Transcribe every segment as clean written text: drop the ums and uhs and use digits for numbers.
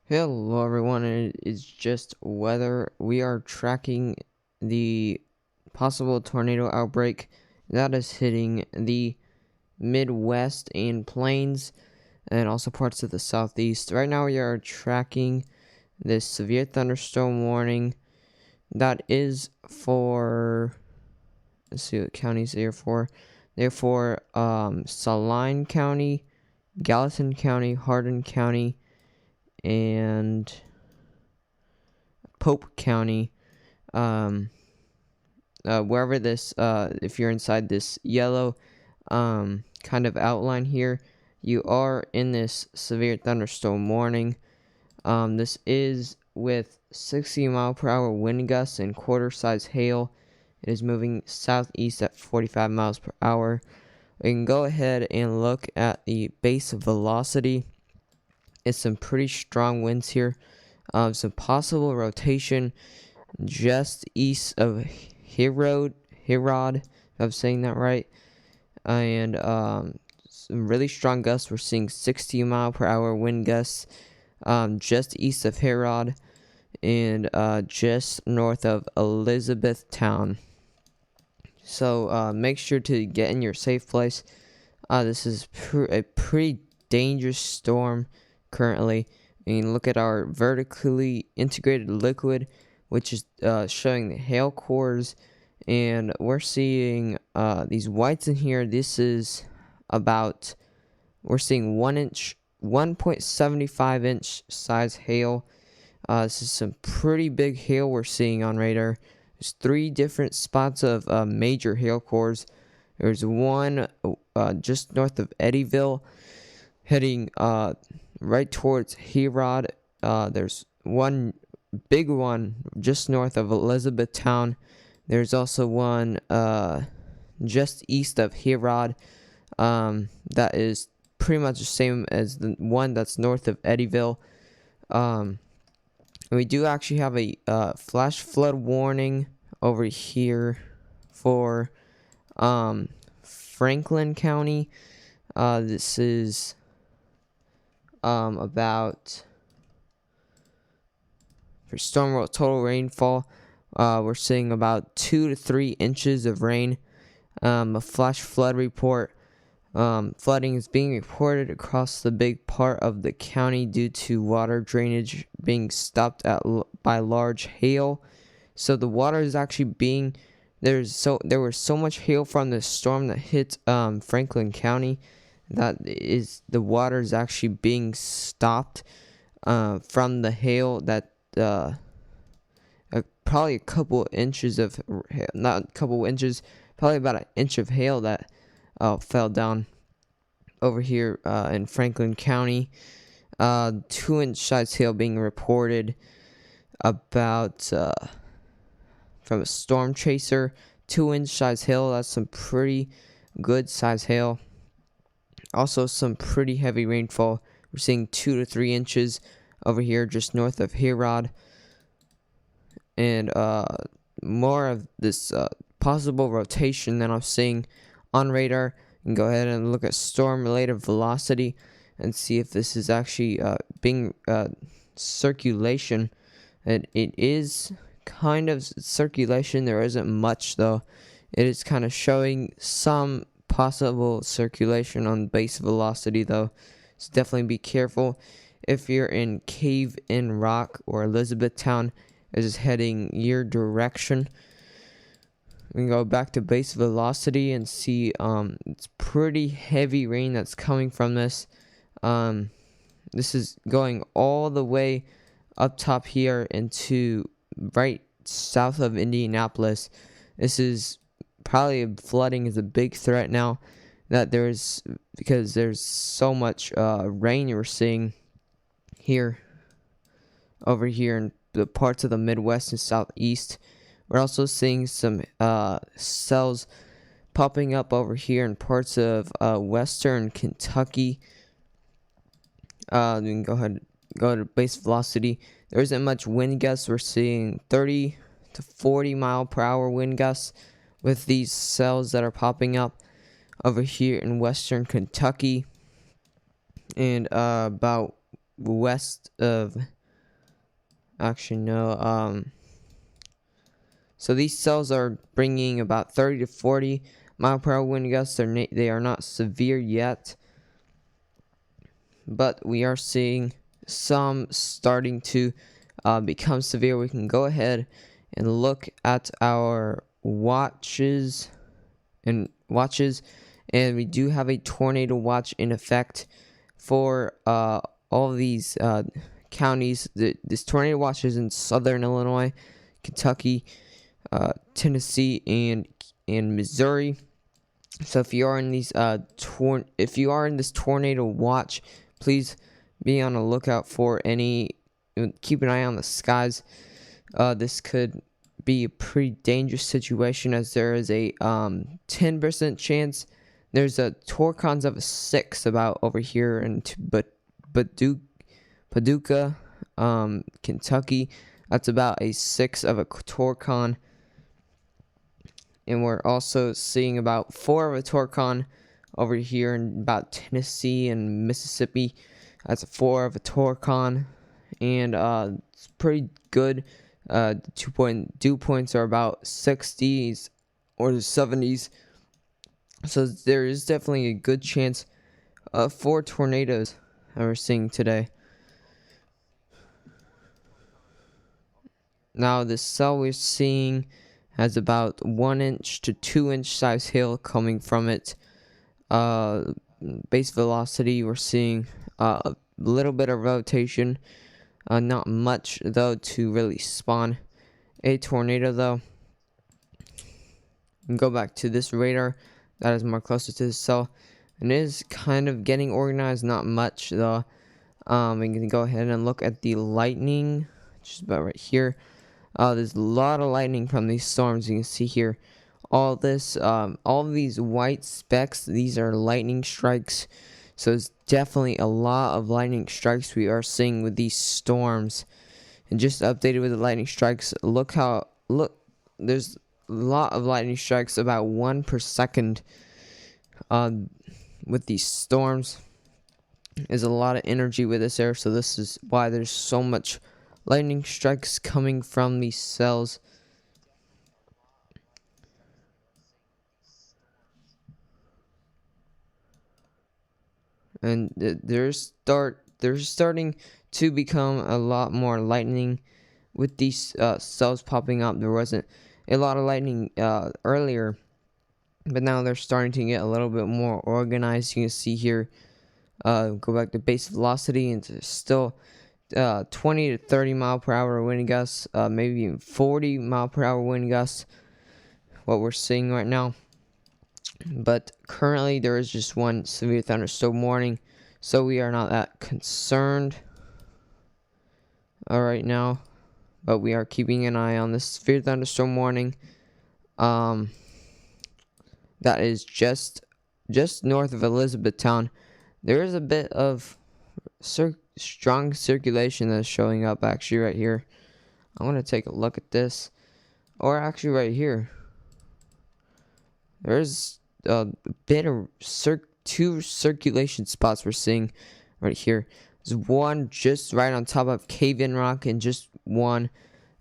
Hello everyone, and it is just weather. We are tracking the possible tornado outbreak that is hitting the Midwest and plains and also parts of the Southeast. Right now we are tracking this severe thunderstorm warning that is for, let's see what counties they're for. They're for Saline County, Gallatin County, Hardin County, and Pope County. Wherever this, if you're inside this yellow kind of outline here, you are in this severe thunderstorm warning. This is with 60-mile-per-hour wind gusts and quarter-size hail. It is moving southeast at 45 miles per hour. We can go ahead and look at the base velocity. It's some pretty strong winds here. Some possible rotation just east of Herod, if I'm saying that right. And some really strong gusts. We're seeing 60-mile-per-hour wind gusts just east of Herod and just north of Elizabethtown. So make sure to get in your safe place. This is a pretty dangerous storm currently. I mean, look at our vertically integrated liquid, which is showing the hail cores, and we're seeing these whites in here. This is about, we're seeing 1.75 inch size hail. This is some pretty big hail we're seeing on radar. There's 3 different spots of major hail cores. There's one just north of Eddyville, heading right towards Herod. There's one big one just north of Elizabethtown. There's also one just east of Herod that is pretty much the same as the one that's north of Eddyville. We do actually have a flash flood warning over here for Franklin County. This is about, for storm total rainfall, we're seeing about 2 to 3 inches of rain. A flash flood report. Flooding is being reported across the big part of the county due to water drainage being stopped by large hail. So the water is actually being, there was so much hail from the storm that hit Franklin County that is, the water is actually being stopped from the hail that probably a couple inches of, not a couple inches, probably about an inch of hail that fell down over here in Franklin County. 2-inch size hail being reported about from a storm chaser. 2-inch size hail, that's some pretty good size hail. Also some pretty heavy rainfall. We're seeing 2 to 3 inches over here just north of Herod. And more of this possible rotation that I'm seeing on radar. You can go ahead and look at storm-related velocity and see if this is actually being circulation. And it is kind of circulation. There isn't much, though. It is kind of showing some possible circulation on base velocity, though. So definitely be careful. If you're in Cave in Rock or Elizabethtown, it is heading your direction. We can go back to base velocity and see it's pretty heavy rain that's coming from this. This is going all the way up top here into right south of Indianapolis. This is probably, flooding is a big threat now that because there's so much rain you're seeing here, over here in the parts of the Midwest and Southeast. We're also seeing some cells popping up over here in parts of western Kentucky. We can go ahead and go to base velocity. There isn't much wind gusts. We're seeing 30 to 40 mile per hour wind gusts with these cells that are popping up over here in western Kentucky and about west of Actually, no. So these cells are bringing about 30 to 40 mile per hour wind gusts. They are not severe yet, but we are seeing some starting to become severe. We can go ahead and look at our watches, and we do have a tornado watch in effect for all of these counties. This tornado watch is in southern Illinois, Kentucky, Tennessee, and Missouri. So if you are in these if you are in this tornado watch, please be on the lookout for any. Keep an eye on the skies. This could be a pretty dangerous situation, as there is a 10% chance. There's a torcons of a 6 about over here in Paducah, Kentucky. That's about a 6 of a torcon. And we're also seeing about 4 of a torcon over here in about Tennessee and Mississippi. That's a 4 of a torcon, and it's pretty good. The dew points are about 60s or the 70s, so there is definitely a good chance for tornadoes that we're seeing today. Now, this cell we're seeing has about 1 inch to 2 inch size hail coming from it. Base velocity, we're seeing a little bit of rotation, not much though to really spawn a tornado though. We can go back to this radar that is more closer to the cell, and it is kind of getting organized, not much though. We can go ahead and look at the lightning, just about right here. There's a lot of lightning from these storms. You can see here all of these white specks. These are lightning strikes. So it's definitely a lot of lightning strikes we are seeing with these storms. And just updated with the lightning strikes. Look, there's a lot of lightning strikes, about 1 per second. With these storms, there's a lot of energy with this air. So this is why there's so much lightning strikes coming from these cells. And they're starting to become a lot more lightning with these cells popping up. There wasn't a lot of lightning earlier, but now they're starting to get a little bit more organized. You can see here, go back to base velocity, and it's still 20 to 30 mile per hour wind gusts, maybe even 40 mile per hour wind gusts, what we're seeing right now. But currently there is just one severe thunderstorm warning, so we are not that concerned right now, but we are keeping an eye on this severe thunderstorm warning. That is just north of Elizabethtown. There is a bit of strong circulation that's showing up actually right here. I want to take a look at this, or actually right here. There's a bit of two circulation spots we're seeing right here. There's one just right on top of Cave-In Rock, and just one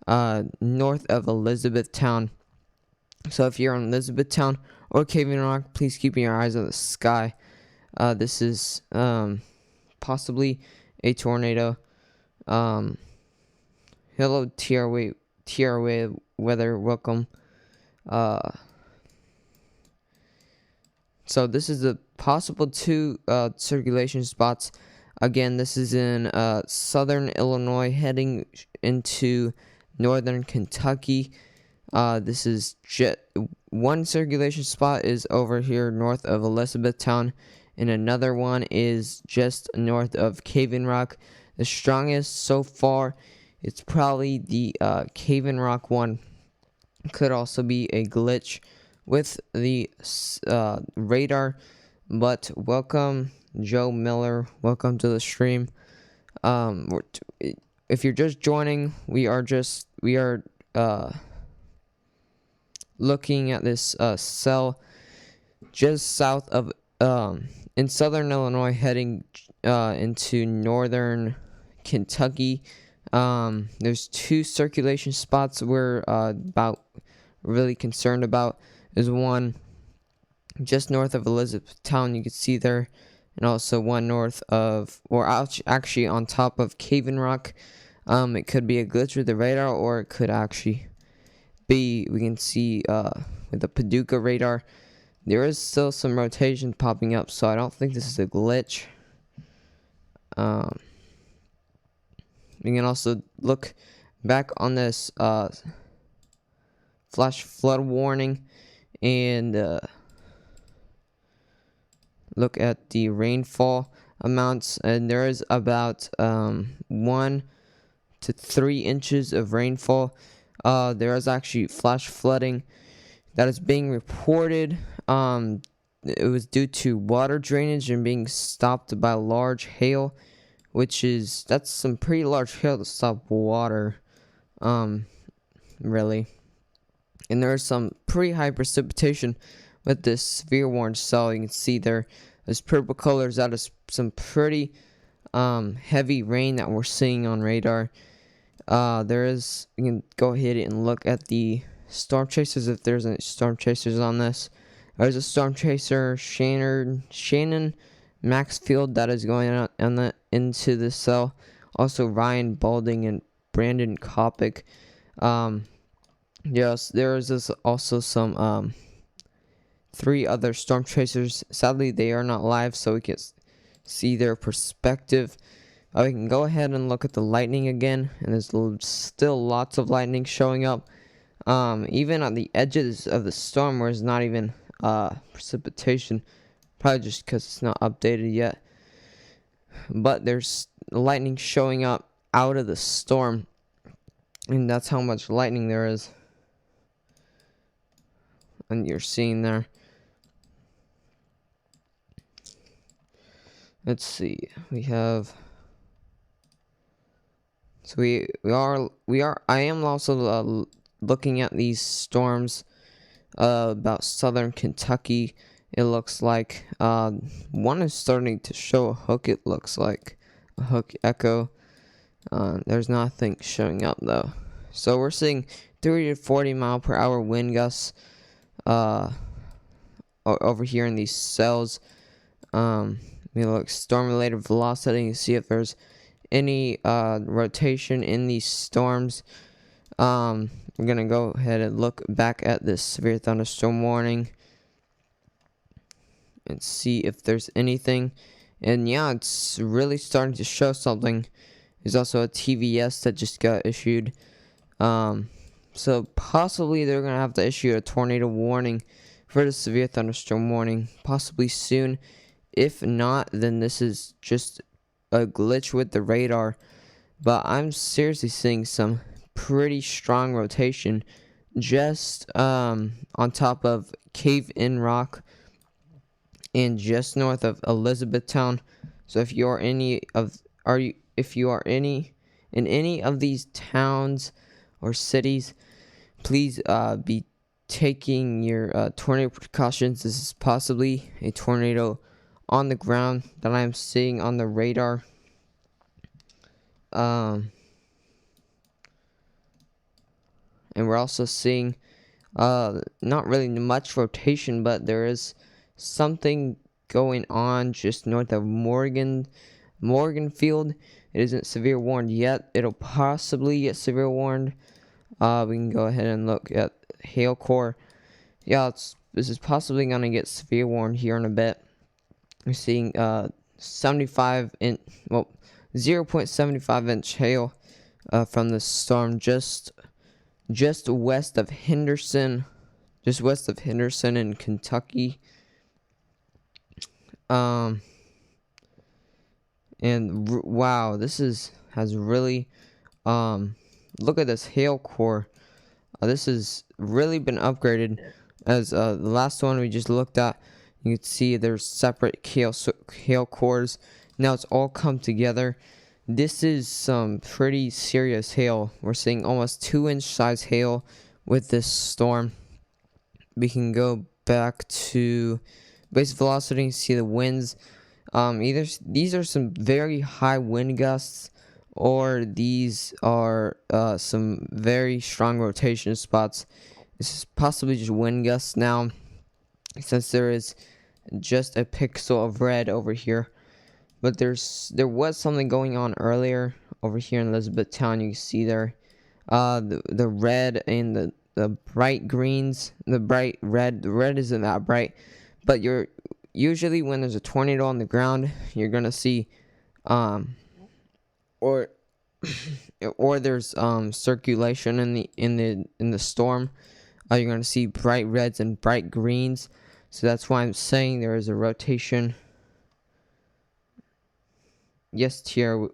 north of Elizabethtown. So if you're on Elizabethtown or Cave-In Rock, please keep your eyes on the sky. This is possibly a tornado. Hello, TRA weather, welcome. So this is the possible 2 circulation spots. Again, this is in southern Illinois heading into northern Kentucky. This is one circulation spot is over here north of Elizabethtown, and another one is just north of Cave-In Rock. The strongest so far, it's probably the Cave-In Rock one. Could also be a glitch with the radar. But welcome, Joe Miller. Welcome to the stream. If you're just joining, we are looking at this cell just south of in southern Illinois, heading into northern Kentucky. There's two circulation spots we're about really concerned about. There's one just north of Elizabethtown, you can see there, and also one north of, or actually on top of Caven Rock. It could be a glitch with the radar, or it could actually be, we can see with the Paducah radar, there is still some rotation popping up, so I don't think this is a glitch. We can also look back on this flash flood warning and look at the rainfall amounts, and there is about 1 to 3 inches of rainfall. There is actually flash flooding that is being reported. It was due to water drainage and being stopped by large hail, that's some pretty large hail to stop water, really. And there's some pretty high precipitation with this severe warning cell. You can see there's purple colors. That is some pretty heavy rain that we're seeing on radar. You can go ahead and look at the storm chasers if there's any storm chasers on this. There's a storm chaser, Shannon Maxfield, that is going out into the cell. Also Ryan Balding and Brandon Kopic. Yes, there is also some 3 other storm chasers. Sadly, they are not live, so we can see their perspective. We can go ahead and look at the lightning again, and there's still lots of lightning showing up. Even on the edges of the storm where there's not even precipitation, probably just because it's not updated yet. But there's lightning showing up out of the storm, and that's how much lightning there is. And you're seeing there. Let's see. I am also looking at these storms about southern Kentucky. It looks like one is starting to show a hook. It looks like a hook echo. There's nothing showing up though. So we're seeing 30 to 40 mile per hour wind gusts over here in these cells. Look, storm related velocity. You see if there's any rotation in these storms. We're gonna go ahead and look back at this severe thunderstorm warning and see if there's anything. And yeah, it's really starting to show something. There's also a TVS that just got issued. So possibly they're gonna have to issue a tornado warning for the severe thunderstorm warning possibly soon. If not, then this is just a glitch with the radar. But I'm seriously seeing some pretty strong rotation just on top of Cave-In Rock and just north of Elizabethtown. So if you are in any of these towns or cities, please be taking your tornado precautions. This is possibly a tornado on the ground that I'm seeing on the radar. And we're also seeing not really much rotation, but there is something going on just north of Morgan Field. It isn't severe warned yet. It'll possibly get severe warned. We can go ahead and look at hail core. Yeah, this is possibly gonna get severe warned here in a bit. We're seeing 0.75 inch hail from the storm just west of Henderson, in Kentucky. Wow, this has really look at this hail core. This has really been upgraded as the last one we just looked at. You can see there's separate hail cores. Now it's all come together. This is some pretty serious hail. We're seeing almost 2-inch size hail with this storm. We can go back to base velocity and see the winds. These are some very high wind gusts or these are some very strong rotation spots. This is possibly just wind gusts now, since there is just a pixel of red over here. But there was something going on earlier over here in Elizabethtown. You can see there, the red and the bright greens, the bright red. The red isn't that bright, but you're usually when there's a tornado on the ground, you're gonna see, or or there's circulation in the storm. You're gonna see bright reds and bright greens. So that's why I'm saying there is a rotation. Yes, tier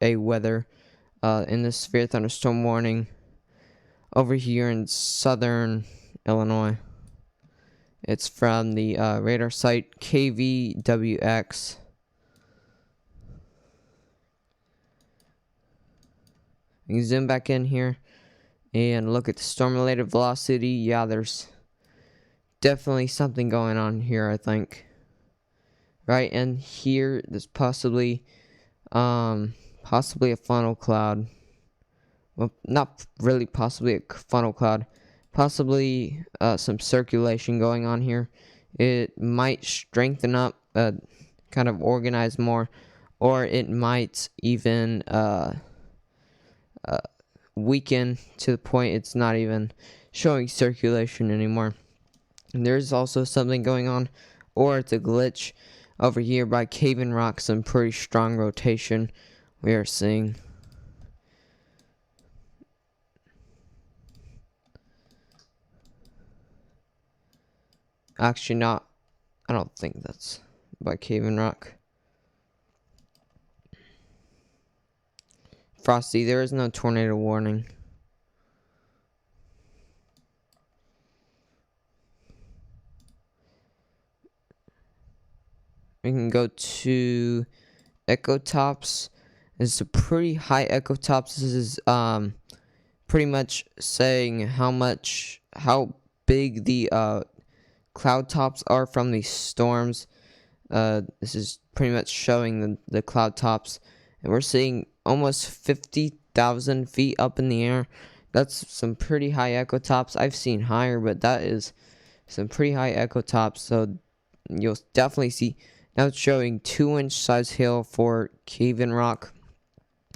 A weather in the severe thunderstorm warning over here in southern Illinois. It's from the radar site KVWX. You can zoom back in here and look at the storm-related velocity. Yeah, there's definitely something going on here, I think. Right, and here there's possibly a funnel cloud. Well, not really possibly a funnel cloud. Possibly some circulation going on here. It might strengthen up, kind of organize more, or it might even weaken to the point it's not even showing circulation anymore. And there's also something going on, or it's a glitch over here by Cave and Rock. Some pretty strong rotation we are seeing. Actually, not. I don't think that's by Cave and Rock. Frosty, there is no tornado warning. We can go to Echo Tops. It's a pretty high Echo Tops. This is pretty much saying how big the cloud tops are from these storms. This is pretty much showing the cloud tops, and we're seeing almost 50,000 feet up in the air. That's some pretty high echo tops. I've seen higher, but that is some pretty high echo tops. So you'll definitely see. Now it's showing 2-inch size hail for Cave and Rock.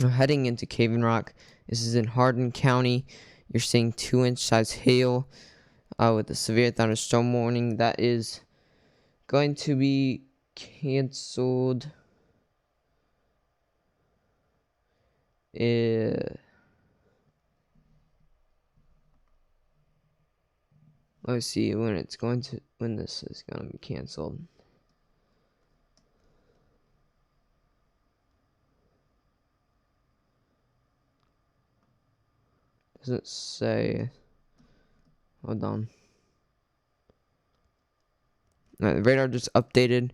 Now heading into Cave and Rock, this is in Hardin County. You're seeing 2-inch size hail with a severe thunderstorm warning. That is going to be canceled. Let's see when this is gonna be canceled. Doesn't say. Hold on. The radar just updated.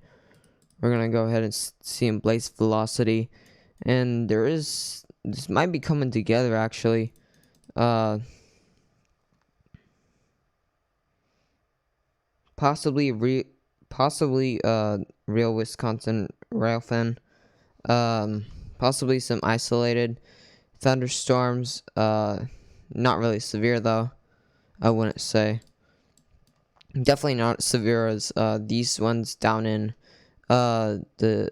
We're gonna go ahead and see in Blaze velocity, and this might be coming together actually. Possibly real Wisconsin railfin. Possibly some isolated thunderstorms. Not really severe though, I wouldn't say. Definitely not severe as these ones down in the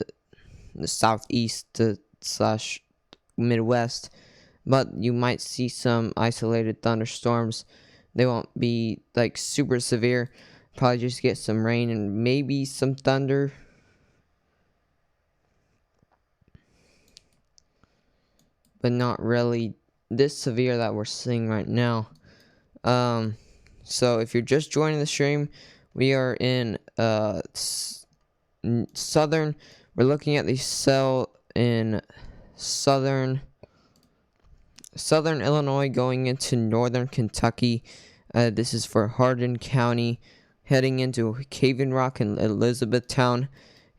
southeast slash Midwest, but you might see some isolated thunderstorms. They won't be like super severe. Probably just get some rain and maybe some thunder. But not really this severe that we're seeing right now. So if you're just joining the stream, we are in southern. We're looking at the cell in southern Illinois going into northern Kentucky. This is for Hardin County, heading into Cave and Rock and Elizabethtown,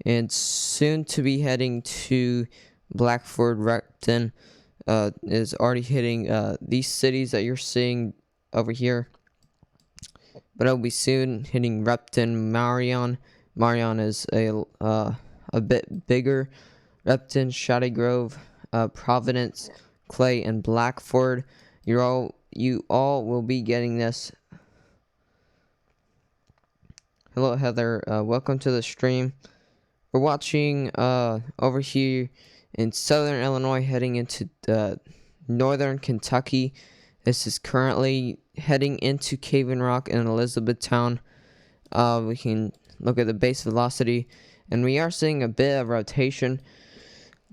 and soon to be heading to Blackford. Repton is already hitting these cities that you're seeing over here, but it'll be soon hitting Repton. Marion is a bit bigger. Repton, Shady Grove, Providence, Clay, and Blackford. You all will be getting this. Hello, Heather. Welcome to the stream. We're watching over here in southern Illinois, heading into northern Kentucky. This is currently heading into Cave and Rock in Elizabethtown. We can look at the base velocity, and we are seeing a bit of rotation.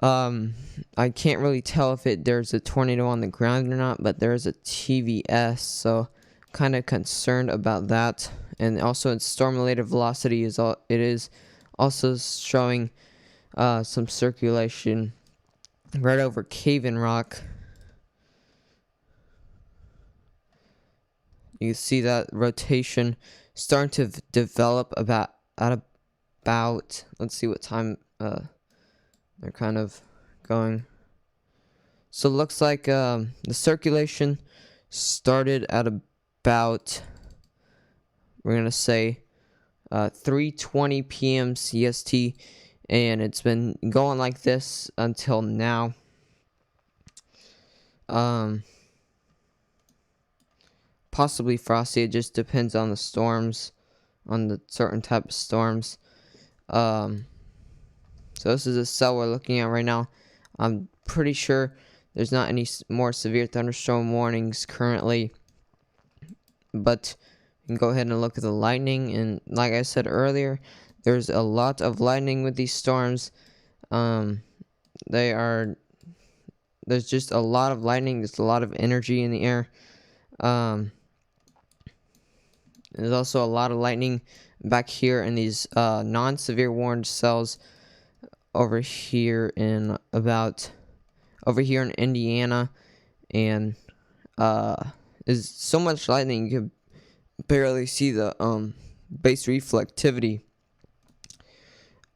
I can't really tell if there's a tornado on the ground or not, but there is a TVS, so kind of concerned about that. And also, its storm-related velocity is also showing some circulation right over Cave and Rock. You can see that rotation starting to develop at about. Let's see what time they're kind of going. So it looks like the circulation started at about, we're gonna say 3:20 p.m. CST, and it's been going like this until now. Possibly frosty. It just depends on the storms, on the certain type of storms. So this is a cell we're looking at right now. I'm pretty sure there's not any more severe thunderstorm warnings currently, but you can go ahead and look at the lightning. And like I said earlier, there's a lot of lightning with these storms. There's just a lot of lightning. There's a lot of energy in the air. There's also a lot of lightning back here in these non-severe warned cells over here in Indiana, and there's so much lightning you can barely see the base reflectivity.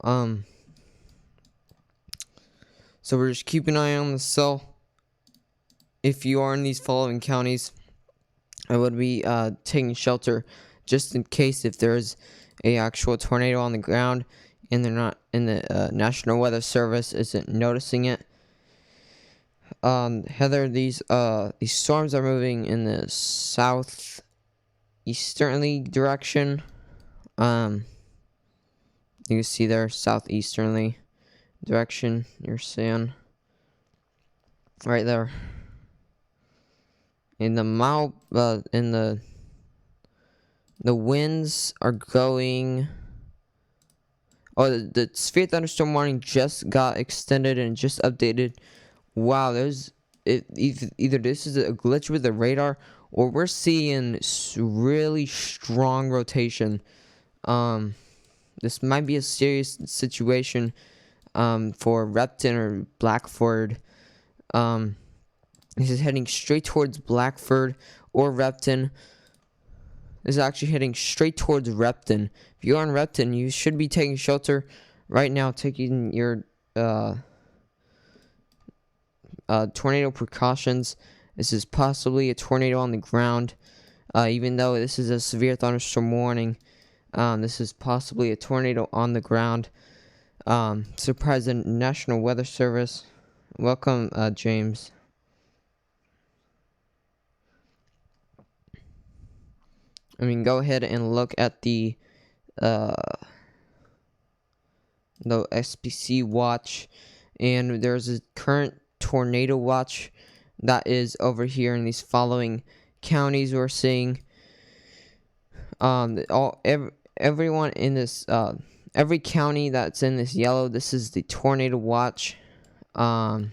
So we're just keeping an eye on the cell. If you are in these following counties, I would be taking shelter just in case if there's a actual tornado on the ground and they're not in the National Weather Service isn't noticing it. Heather, these storms are moving in the southeasterly direction. You can see there southeasterly direction. You're seeing right there. In the winds are going. Oh, the severe thunderstorm warning just got extended and just updated. Wow, either this is a glitch with the radar, or we're seeing really strong rotation. This might be a serious situation for Repton or Blackford. This is heading straight towards Blackford or Repton. This is actually heading straight towards Repton. If you're in Repton, you should be taking shelter right now, taking your tornado precautions. This is possibly a tornado on the ground. Even though this is a severe thunderstorm warning, this is possibly a tornado on the ground. Surprise the National Weather Service. Welcome, James. I mean, go ahead and look at the SPC watch, and there's a current tornado watch that is over here in these following counties we're seeing. Everyone in this every county that's in this yellow, this is the tornado watch. So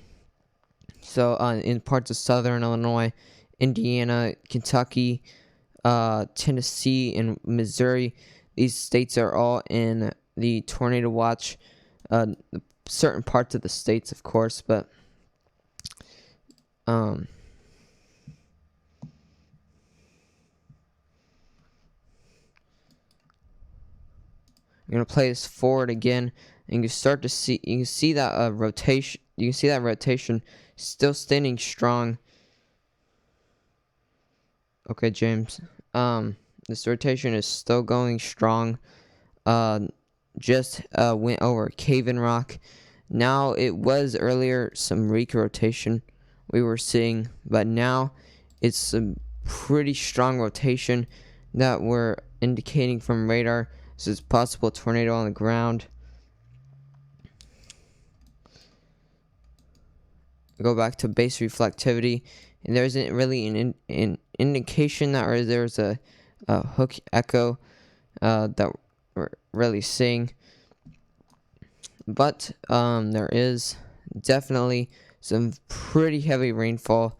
in parts of southern Illinois, Indiana, Kentucky, Tennessee, and Missouri, these states are all in the tornado watch. Certain parts of the states, of course, but I'm gonna play this forward again, and you can see that rotation. You can see that rotation still standing strong. Okay, James. This rotation is still going strong. Just went over Cave and Rock. Now it was earlier some weak rotation we were seeing, but now it's some pretty strong rotation that we're indicating from radar. So it's possible tornado on the ground. Go back to base reflectivity, and there isn't really an indication that there's a hook echo that we're really seeing. But there is definitely some pretty heavy rainfall.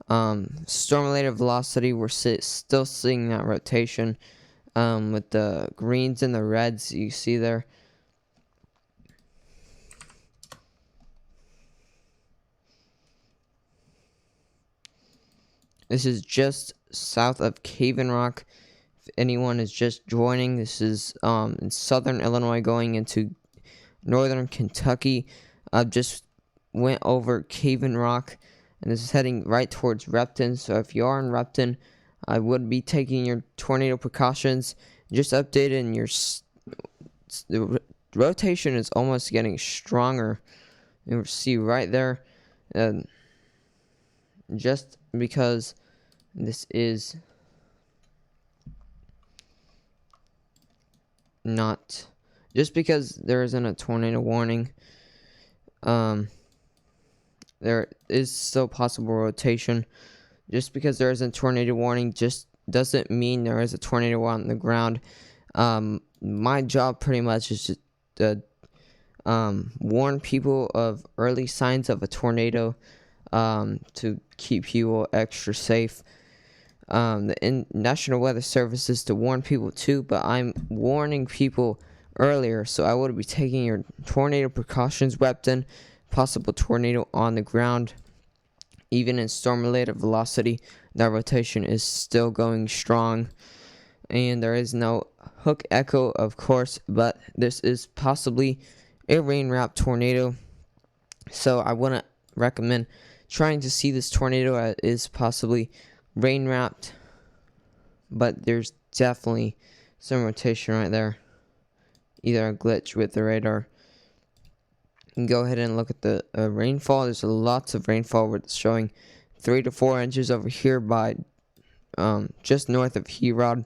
Storm-related velocity, we're still seeing that rotation with the greens and the reds you see there. This is just south of Cave-in Rock. If anyone is just joining, this is in southern Illinois going into northern Kentucky. Just went over Cave-in Rock, and this is heading right towards Repton. So if you are in Repton, I would be taking your tornado precautions. Just updating the rotation is almost getting stronger. You see right there, just because this is not, just because there isn't a tornado warning, there is still possible rotation. Just because there isn't a tornado warning just doesn't mean there is a tornado on the ground. My job pretty much is just to warn people of early signs of a tornado, to keep people extra safe. The National Weather Service is to warn people too, but I'm warning people earlier, so I would be taking your tornado precautions weapon. Possible tornado on the ground. Even in storm-related velocity, that rotation is still going strong. And there is no hook echo, of course, but this is possibly a rain-wrapped tornado. So I wouldn't recommend trying to see this tornado as is possibly rain-wrapped. But there's definitely some rotation right there. Either a glitch with the radar. You can go ahead and look at the rainfall. There's lots of rainfall. It's showing 3 to 4 inches over here by just north of Herod,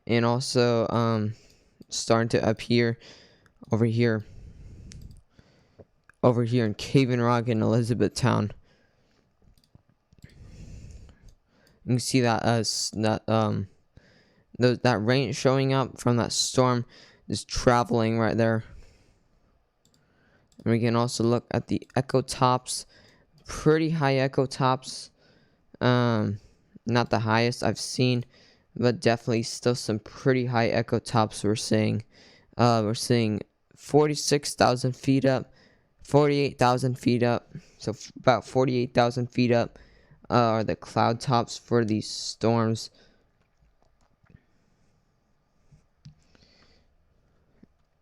and also starting to appear over here in Cave-in Rock in Elizabethtown. You can see that that rain showing up from that storm is traveling right there. And we can also look at the echo tops. Pretty high echo tops. Not the highest I've seen, but definitely still some pretty high echo tops we're seeing. We're seeing 46,000 feet up, 48,000 feet up. So about 48,000 feet up are the cloud tops for these storms.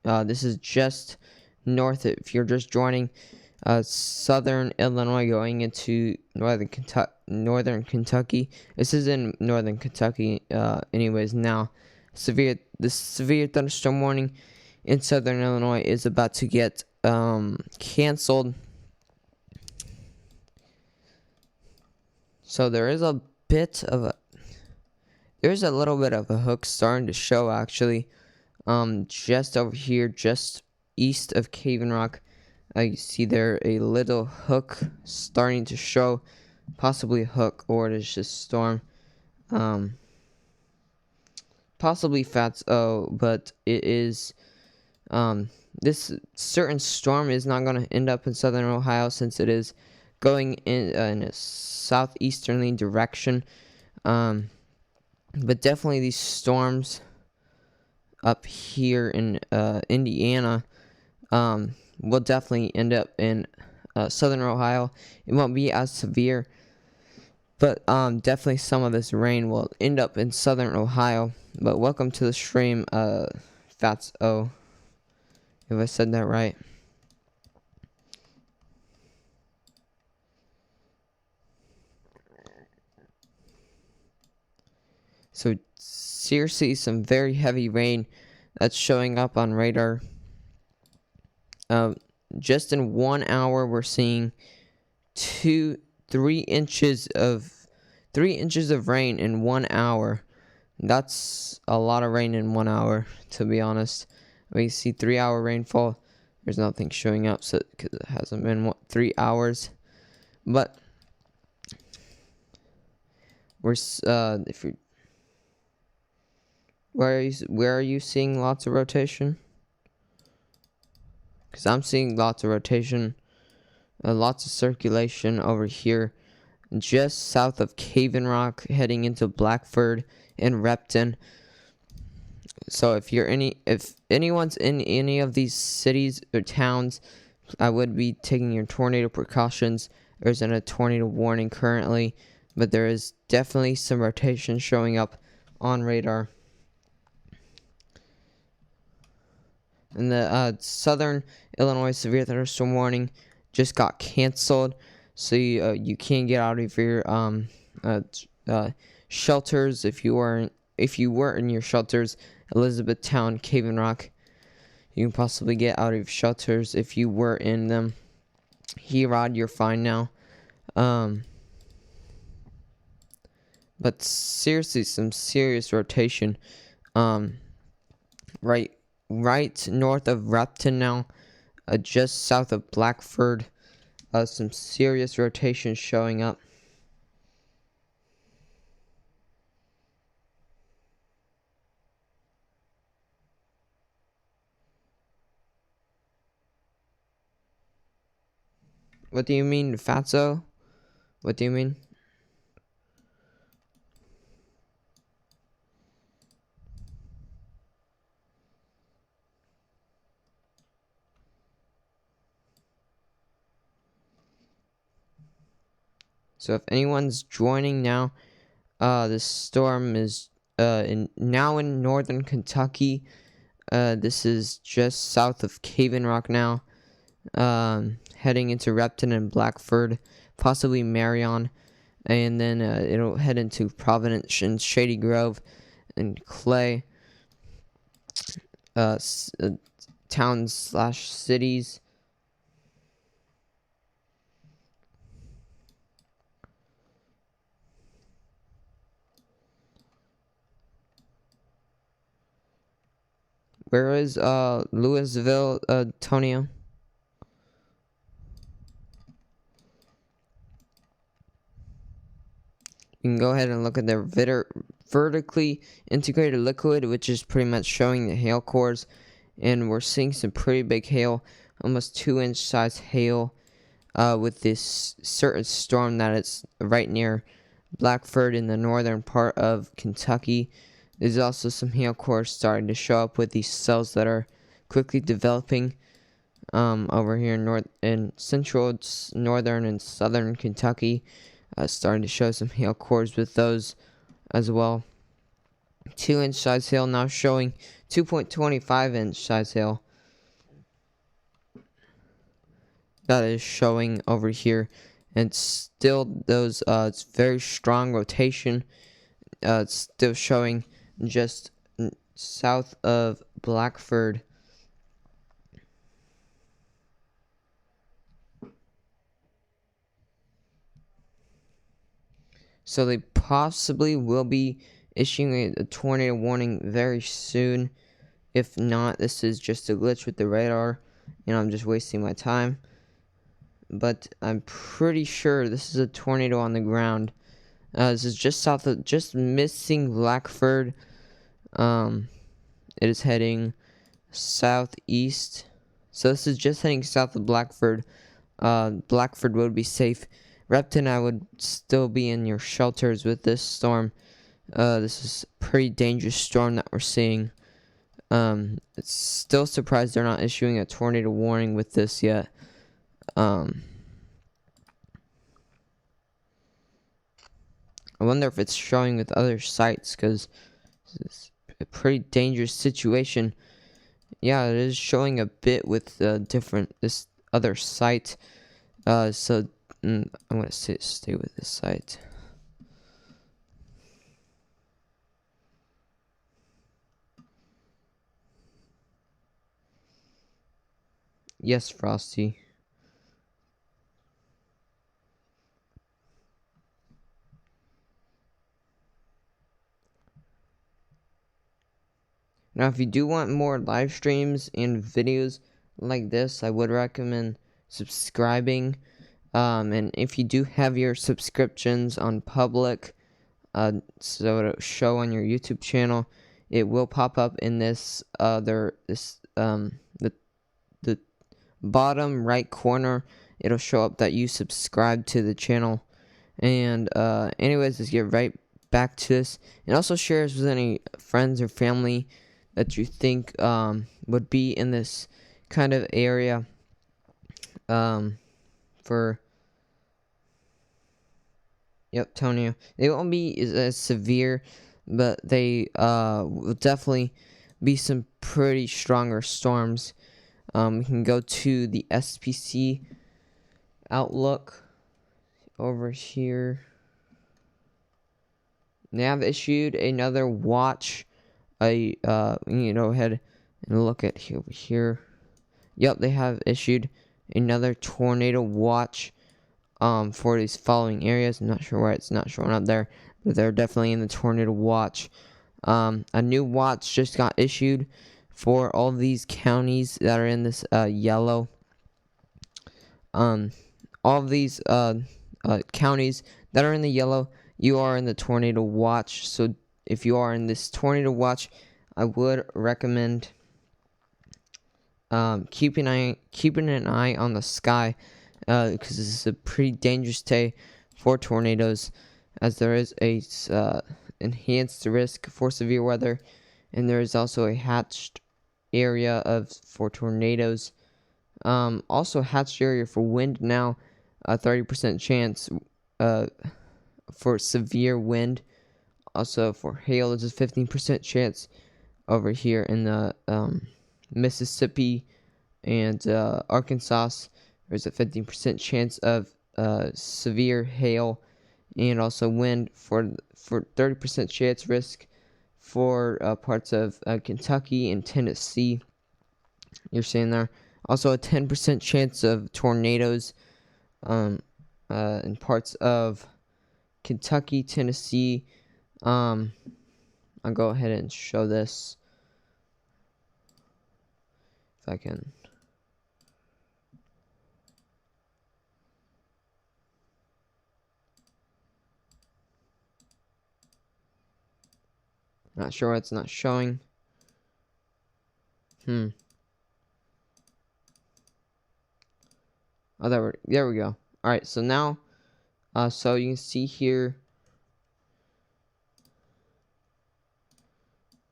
This is just north, if you're just joining, southern Illinois going into northern Kentucky. This is in northern Kentucky anyways now. The severe thunderstorm warning in southern Illinois is about to get canceled. So there's a little bit of a hook starting to show actually. Just over here, just east of Cave-in Rock, you see there a little hook starting to show, possibly a hook, or it is just storm. Possibly Fats O, but it is, this certain storm is not going to end up in southern Ohio since it is going in a southeasterly direction. But definitely these storms up here in Indiana will definitely end up in southern Ohio. It won't be as severe, but definitely some of this rain will end up in southern Ohio. But welcome to the stream, Fats O, if I said that right. So seriously, some very heavy rain that's showing up on radar. just in 1 hour, we're seeing 3 inches of 3 inches of rain in 1 hour. That's a lot of rain in 1 hour, to be honest. We see 3 hour rainfall. There's nothing showing up, so because it hasn't been 3 hours. But we're if you where are you seeing lots of rotation? Because I'm seeing lots of rotation, lots of circulation over here, just south of Caven Rock, heading into Blackford and Repton. So if anyone's in any of these cities or towns, I would be taking your tornado precautions. There isn't a tornado warning currently, but there is definitely some rotation showing up on radar. And the southern Illinois severe thunderstorm warning just got canceled, so you can't get out of your shelters if you were in your shelters. Elizabethtown, Caven Rock, you can possibly get out of shelters if you were in them. Herod, you're fine now. But seriously, some serious rotation. Right north of Repton now, just south of Blackford. Some serious rotation showing up. What do you mean, Fatso? What do you mean? So if anyone's joining now, this storm is now in northern Kentucky. This is just south of Caven Rock now, heading into Repton and Blackford, possibly Marion, and then it'll head into Providence and Shady Grove and Clay, towns/cities. Where is Louisville, Tonio? You can go ahead and look at their vertically integrated liquid, which is pretty much showing the hail cores, and we're seeing some pretty big hail, almost 2-inch size hail, with this certain storm that is right near Blackford in the northern part of Kentucky. There's also some hail cores starting to show up with these cells that are quickly developing over here in central, northern, and southern Kentucky. Starting to show some hail cores with those as well. 2-inch size hail now showing 2.25-inch size hail. That is showing over here, and still those it's very strong rotation. It's still showing just south of Blackford. So they possibly will be issuing a tornado warning very soon. If not, this is just a glitch with the radar, and I'm just wasting my time. But I'm pretty sure this is a tornado on the ground. This is just south of, just missing Blackford. It is heading southeast. So this is just heading south of Blackford. Blackford would be safe. Repton, I would still be in your shelters with this storm. This is a pretty dangerous storm that we're seeing. It's still surprised they're not issuing a tornado warning with this yet. I wonder if it's showing with other sites, because it's a pretty dangerous situation. Yeah, it is showing a bit with this other site. So I'm gonna stay with this site. Yes, Frosty. Now, if you do want more live streams and videos like this, I would recommend subscribing. And if you do have your subscriptions on public, so it'll show on your YouTube channel, it will pop up in this the bottom right corner. It'll show up that you subscribe to the channel. And anyways, let's get right back to this, and also share this with any friends or family that you think would be in this kind of area for. Yep, Tonio. They won't be as severe, but they will definitely be some pretty stronger storms. We can go to the SPC outlook over here. They have issued another watch. You know, ahead and look at over here. Yep, they have issued another tornado watch for these following areas. I'm not sure why it's not showing up there, but they're definitely in the tornado watch. A new watch just got issued for all these counties that are in this yellow. All of these counties that are in the yellow, you are in the tornado watch. So if you are in this tornado watch, I would recommend keeping an eye on the sky, because this is a pretty dangerous day for tornadoes, as there is a enhanced risk for severe weather, and there is also a hatched area for tornadoes. Also hatched area for wind now, 30% chance for severe wind. Also for hail, there's a 15% chance over here in the Mississippi and Arkansas. There's a 15% chance of severe hail, and also wind for 30% chance risk for parts of Kentucky and Tennessee. You're seeing there. Also a 10% chance of tornadoes in parts of Kentucky, Tennessee. I'll go ahead and show this if I can. Not sure why it's not showing. Oh, there we go. All right, so now, so you can see here.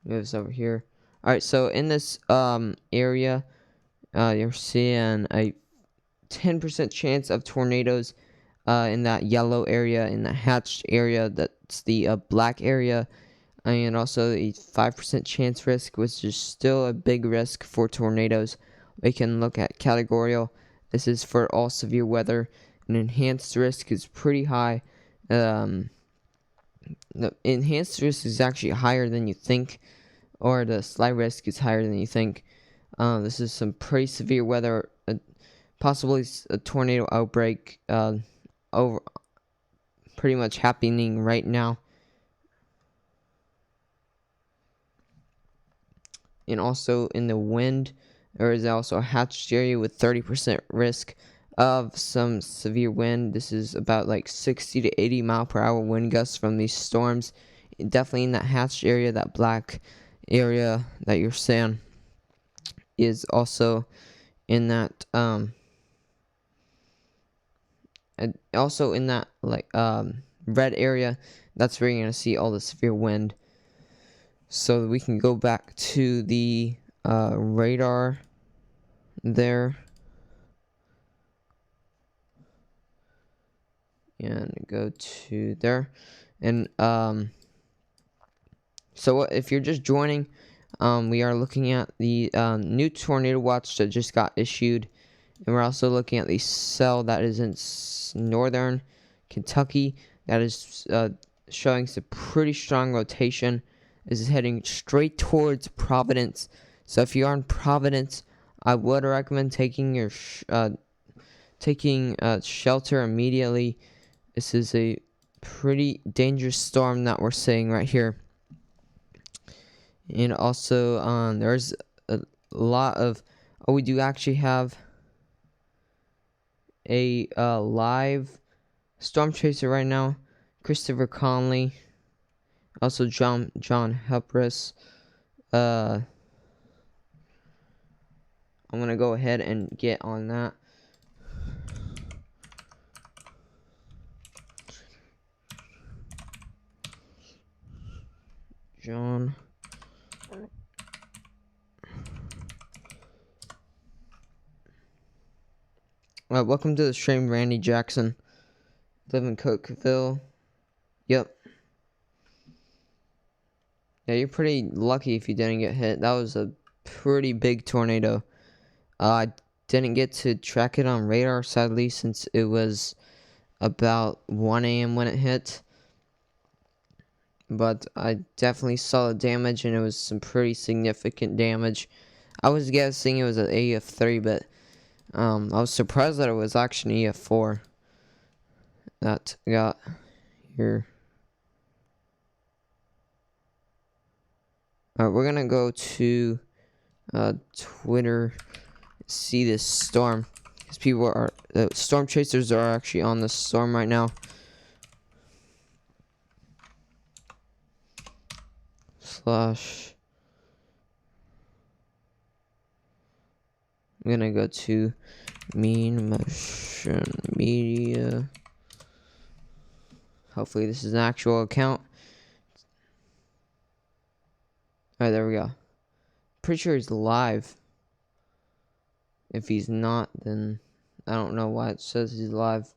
Move this over here. All right, so in this area, you're seeing a 10% chance of tornadoes in that yellow area, in the hatched area. That's the black area. And also a 5% chance risk, which is still a big risk for tornadoes. We can look at categorical. This is for all severe weather. An enhanced risk is pretty high. The enhanced risk is actually higher than you think, or the slight risk is higher than you think. This is some pretty severe weather, possibly a tornado outbreak over pretty much happening right now. And also in the wind, there is also a hatched area with 30% risk of some severe wind. This is about like 60 to 80 mile per hour wind gusts from these storms. Definitely in that hatched area, that black area that you're seeing is also in that and also in that like red area. That's where you're gonna see all the severe wind. So we can go back to the radar there and go to there. And so if you're just joining, we are looking at the new tornado watch that just got issued, and we're also looking at the cell that is in northern Kentucky that is showing some pretty strong rotation. This is heading straight towards Providence. So if you are in Providence, I would recommend taking your shelter immediately. This is a pretty dangerous storm that we're seeing right here. And also, there's a lot of... Oh, we do actually have a live storm chaser right now. Christopher Conley. Also, John Hepris. I'm gonna go ahead and get on that. John. Welcome to the stream, Randy Jackson. Live in Cookeville. Yep. Yeah, you're pretty lucky if you didn't get hit. That was a pretty big tornado. I didn't get to track it on radar, sadly, since it was about 1 a.m. when it hit. But I definitely saw the damage, and it was some pretty significant damage. I was guessing it was an AF3, but I was surprised that it was actually AF4 that got here. Alright, we're gonna go to Twitter, see this storm, because people are storm chasers are actually on the storm right now. Slash, I'm gonna go to Mean Motion Media. Hopefully this is an actual account. Alright, there we go. Pretty sure he's live. If he's not, then I don't know why it says he's live.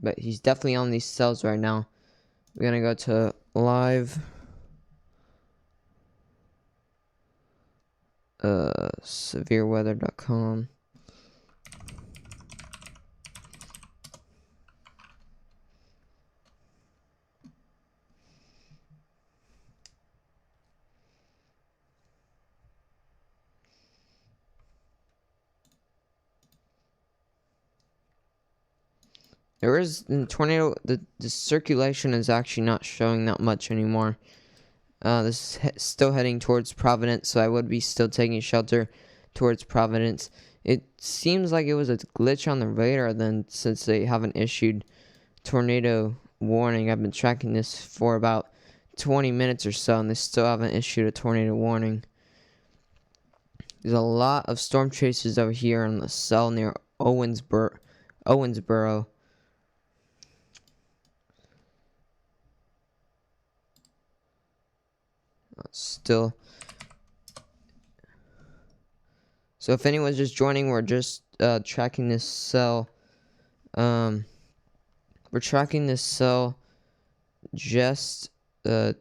But he's definitely on these cells right now. We're gonna go to live. Severeweather.com. There is in tornado. The circulation is actually not showing that much anymore. This is still heading towards Providence, so I would be still taking shelter towards Providence. It seems like it was a glitch on the radar then, since they haven't issued tornado warning. I've been tracking this for about 20 minutes or so, and they still haven't issued a tornado warning. There's a lot of storm chasers over here on the cell near Owensboro. Still. So if anyone's just joining, we're just tracking this cell. We're tracking this cell just in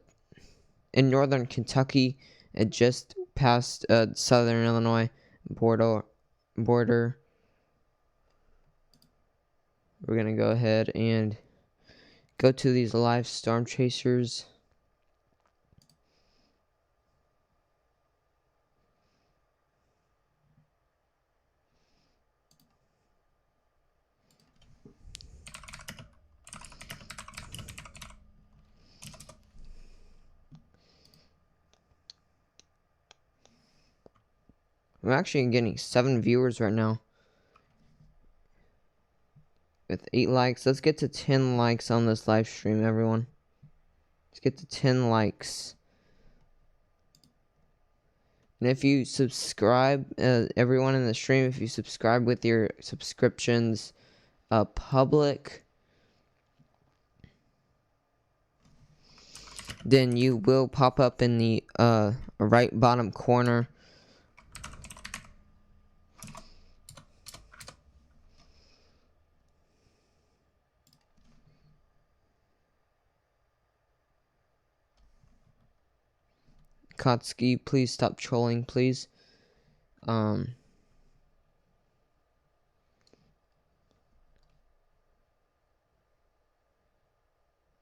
northern Kentucky. It just passed southern Illinois border. We're gonna go ahead and go to these live storm chasers. I'm actually getting 7 viewers right now with 8 likes. Let's get to 10 likes on this live stream, everyone. Let's get to 10 likes. And if you subscribe, everyone in the stream, if you subscribe with your subscriptions public, then you will pop up in the right bottom corner. Kotsky, please stop trolling, please. I'm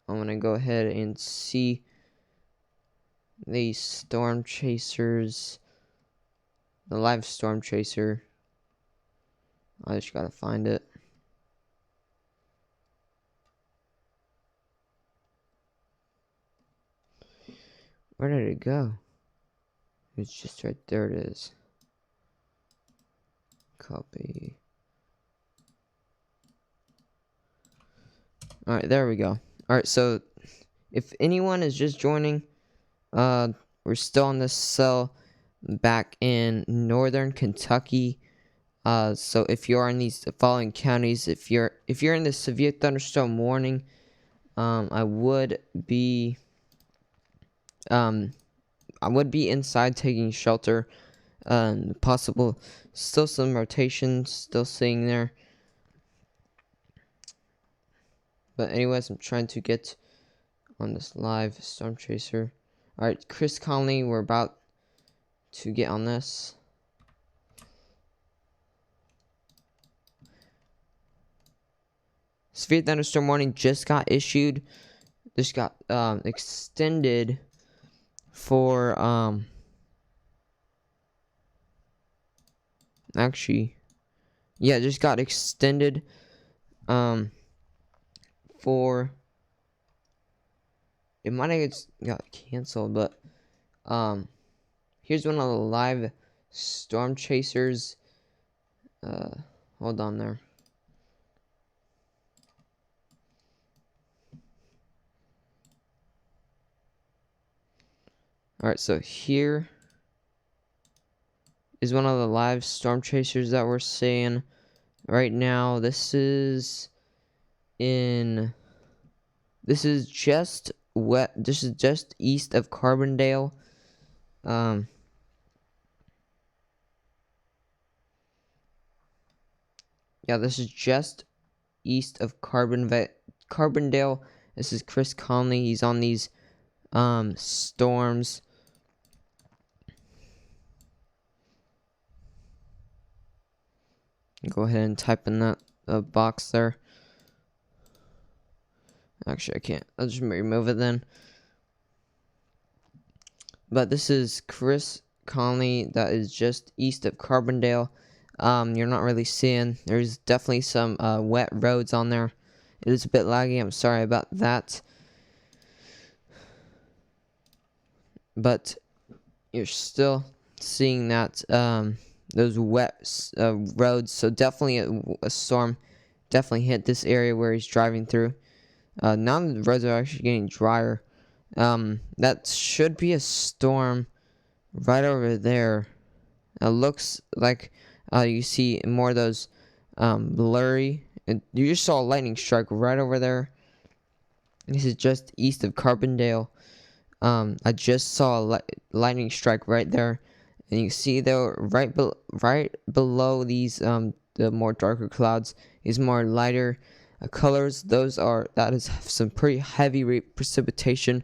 gonna go ahead and see these storm chasers. the live storm chaser. I just gotta find it. Where did it go? It's just right there. It is. Copy. Alright, there we go. Alright, so if anyone is just joining, we're still on this cell back in northern Kentucky. So if you are in these following counties, if you're in the severe thunderstorm warning, I would be inside taking shelter. Possible still some rotation still seeing there. But anyways, I'm trying to get on this live storm chaser. Alright, Chris Conley, we're about to get on this. Severe thunderstorm warning just got issued. This got extended for actually, yeah, just got extended for, it might have got canceled, but here's one of the live storm chasers. Hold on there. Alright, so here is one of the live storm chasers that we're seeing right now. This is just this is just east of Carbondale. Yeah, this is just east of Carbondale. This is Chris Conley. He's on these storms. Go ahead and type in that box there. Actually, I can't. I'll just remove it then. But this is Chris Conley. That is just east of Carbondale. You're not really seeing. There's definitely some wet roads on there. It is a bit laggy. I'm sorry about that. But you're still seeing that those wet roads. So definitely a storm definitely hit this area where he's driving through. Now the roads are actually getting drier. That should be a storm right over there. It looks like you see more of those blurry. You just saw a lightning strike right over there. This is just east of Carbondale. I just saw a lightning strike right there, and you see though right below these the more darker clouds, these more lighter colors. That is some pretty heavy precipitation.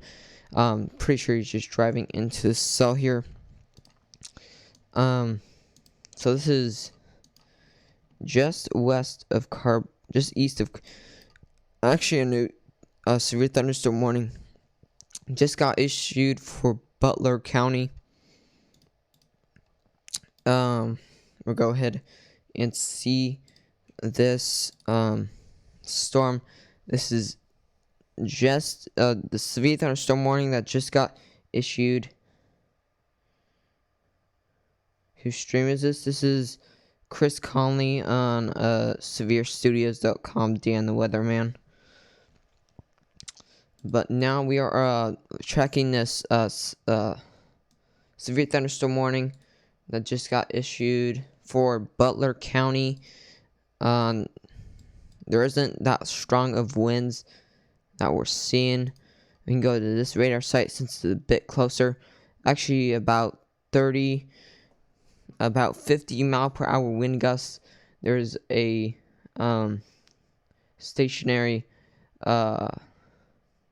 Pretty sure he's just driving into the cell here. So this is just west of just east of. Actually, a new severe thunderstorm warning just got issued for Butler County. We'll go ahead and see this storm. This is just the severe thunderstorm warning that just got issued. Whose stream is this? This is Chris Conley on severestudios.com, Dan the Weatherman. But now we are tracking this severe thunderstorm warning that just got issued for Butler County. There isn't that strong of winds that we're seeing. We can go to this radar site since it's a bit closer. Actually, about 50 mile per hour wind gusts. There's a stationary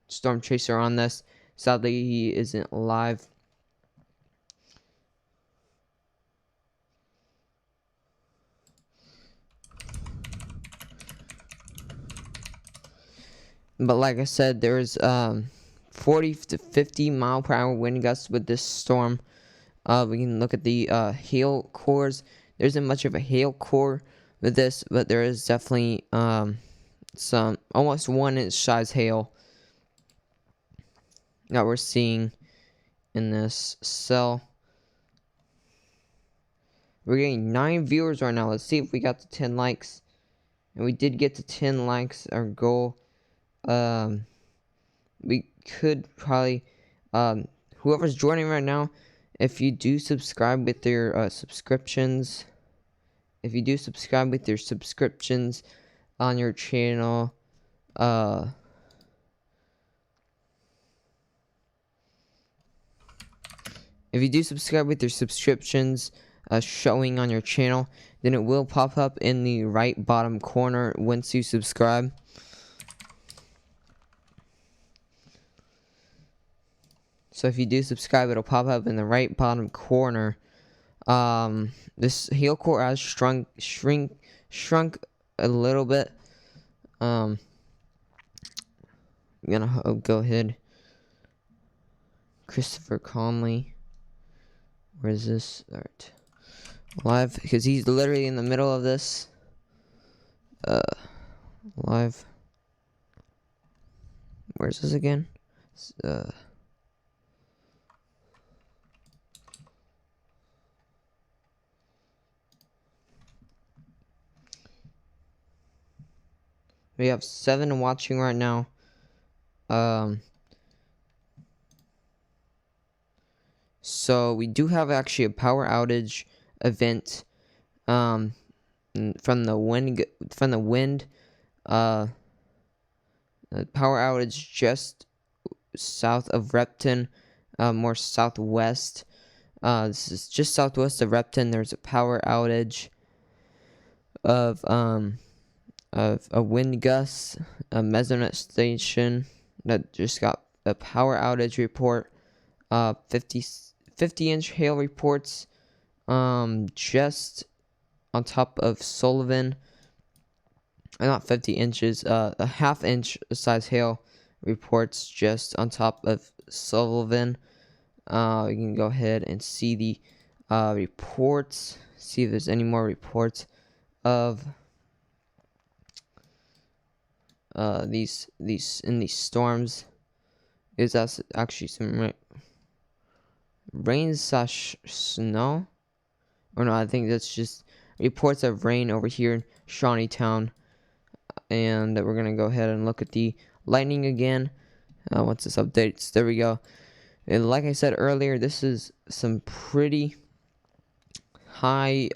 storm chaser on this. Sadly, he isn't live. But like I said, there's 40 to 50 mile per hour wind gusts with this storm. We can look at the hail cores. There isn't much of a hail core with this, but there is definitely some almost 1 inch size hail that we're seeing in this cell. We're getting 9 viewers right now. Let's see if we got to 10 likes. And we did get to 10 likes, our goal. We could probably, whoever's joining right now, if you do subscribe with your subscriptions, on your channel, if you do subscribe with your subscriptions showing on your channel, then it will pop up in the right bottom corner once you subscribe. So if you do subscribe, it'll pop up in the right bottom corner. This hail core has shrunk a little bit. I'm gonna go ahead. Christopher Conley. Where is this? Alright. Live, because he's literally in the middle of this. Live. Where's this again? We have 7 watching right now. So we do have actually a power outage event from the wind power outage just south of Repton, more southwest. This is just southwest of Repton. There's a power outage of a wind gust, a measurement station that just got a power outage report. 50-inch hail reports just on top of Sullivan. Not 50 inches, a half-inch size hail reports just on top of Sullivan. We can go ahead and see the reports, see if there's any more reports of these storms. Is that actually some rain / snow? Or no, I think that's just reports of rain over here in Shawneetown. And we're going to go ahead and look at the lightning again. Once this updates, there we go. And like I said earlier, this is some pretty high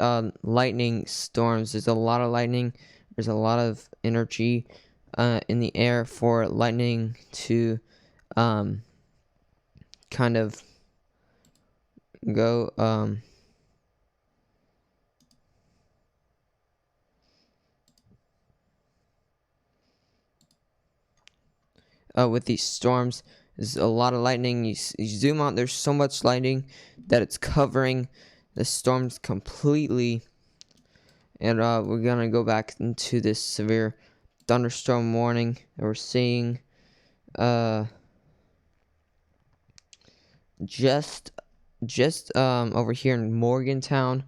lightning storms. There's a lot of lightning. There's a lot of energy in the air for lightning to kind of go with these storms. There's a lot of lightning. You zoom out, there's so much lightning that it's covering the storms completely. And we're gonna go back into this severe thunderstorm warning that we're seeing. Just over here in Morgantown,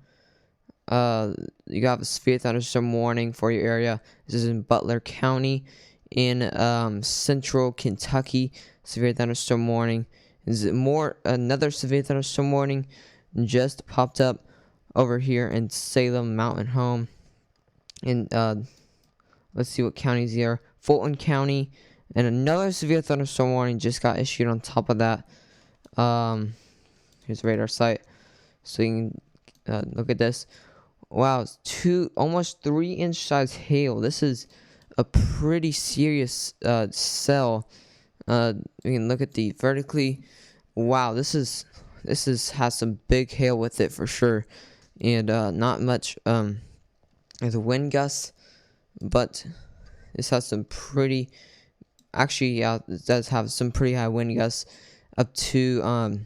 you got a severe thunderstorm warning for your area. This is in Butler County in central Kentucky. Severe thunderstorm warning. Is it another severe thunderstorm warning just popped up over here in Salem Mountain Home. And let's see what counties here. Fulton County, and another severe thunderstorm warning just got issued on top of that. Here's radar site, so you can look at this. Wow, it's almost 3-inch size hail. This is a pretty serious cell. We can look at the vertically. Wow, this has some big hail with it for sure, and not much the wind gusts, but this has some pretty. Actually, yeah, it does have some pretty high wind gusts, up to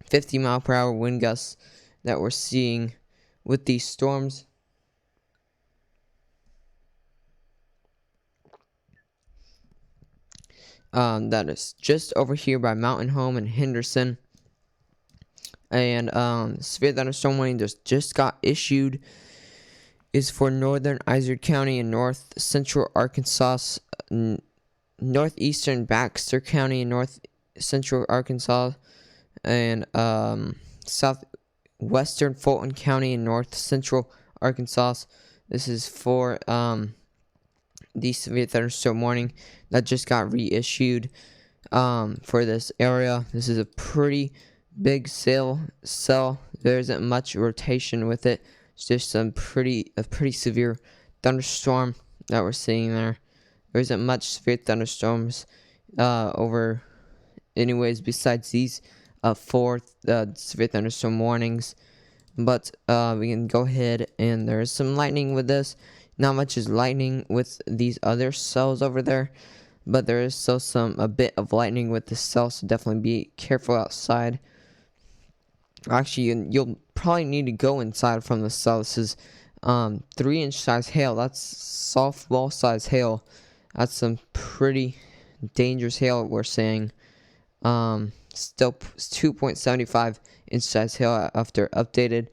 50 mile per hour wind gusts that we're seeing with these storms. That is just over here by Mountain Home and Henderson. And severe thunderstorm warning just got issued is for northern Izard County and north central Arkansas, northeastern Baxter County and north central Arkansas, and southwestern Fulton County and north central Arkansas. This is for the severe thunderstorm warning that just got reissued for this area. This is a pretty big cell. There isn't much rotation with it. It's just a pretty severe thunderstorm that we're seeing there. There isn't much severe thunderstorms over anyways besides these four severe thunderstorm warnings. But we can go ahead, and there is some lightning with this. Not much is lightning with these other cells over there, but there is still a bit of lightning with this cell, so definitely be careful outside. Actually, you'll probably need to go inside from the cell. This is 3-inch size hail. That's softball size hail. That's some pretty dangerous hail we're seeing. Still 2.75 inch size hail after updated,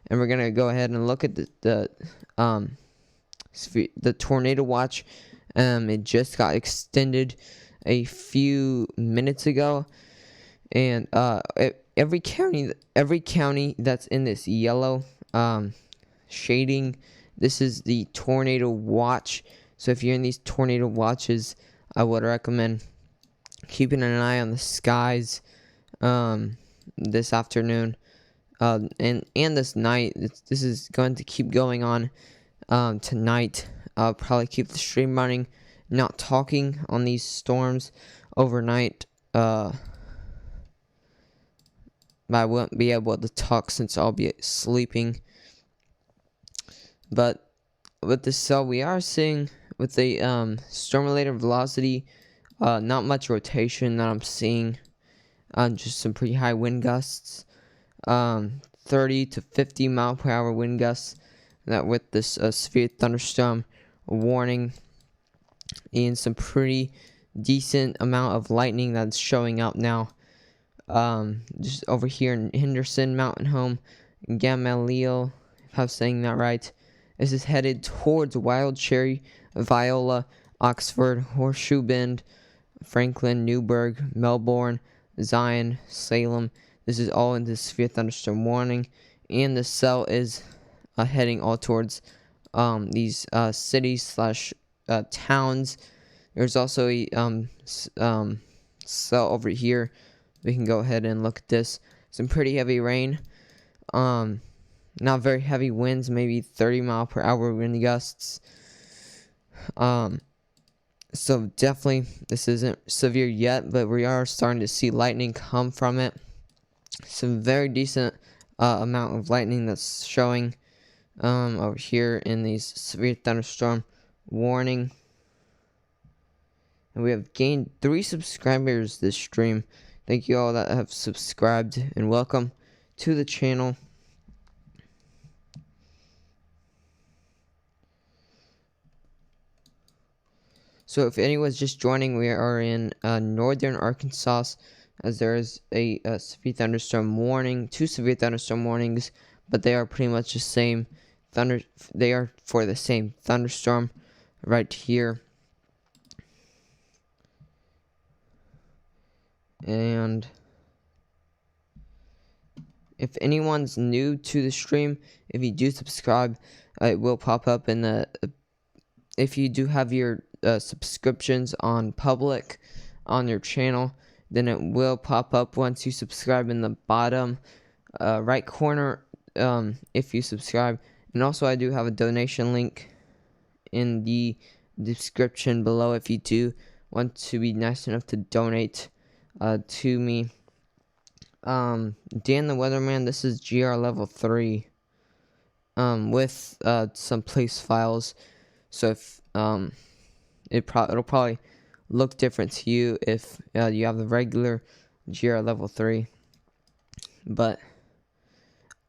and we're gonna go ahead and look at the tornado watch. It just got extended a few minutes ago, and every county that's in this yellow shading, this is the tornado watch. So if you're in these tornado watches, I would recommend keeping an eye on the skies this afternoon and this night. This is going to keep going on tonight. I'll probably keep the stream running, not talking on these storms overnight. But I won't be able to talk since I'll be sleeping. But with the cell, we are seeing with the storm-related velocity, not much rotation that I'm seeing. Just some pretty high wind gusts, 30 to 50 mile per hour wind gusts. That with this severe thunderstorm warning, and some pretty decent amount of lightning that's showing up now. Just over here in Henderson, Mountain Home, Gamaliel, if I'm saying that right. This is headed towards Wild Cherry, Viola, Oxford, Horseshoe Bend, Franklin, Newburgh, Melbourne, Zion, Salem. This is all in the severe thunderstorm warning, and the cell is heading all towards these cities slash towns. There's also a cell over here. We can go ahead and look at this. Some pretty heavy rain. Not very heavy winds, maybe 30 mile per hour wind gusts. So definitely this isn't severe yet, but we are starting to see lightning come from it. Some very decent amount of lightning that's showing over here in these severe thunderstorm warning. And we have gained 3 subscribers this stream. Thank you all that have subscribed, and welcome to the channel. So if anyone's just joining, we are in northern Arkansas, as there is a severe thunderstorm warning, 2 severe thunderstorm warnings, but they are pretty much the same they are for the same thunderstorm right here. And if anyone's new to the stream, if you do subscribe, it will pop up in the if you do have your subscriptions on public on your channel, then it will pop up once you subscribe in the bottom right corner if you subscribe. And also I do have a donation link in the description below if you do want to be nice enough to donate to me. Dan the Weatherman, this is GR level 3 with some place files. So if it'll probably look different to you if you have the regular GR level 3. But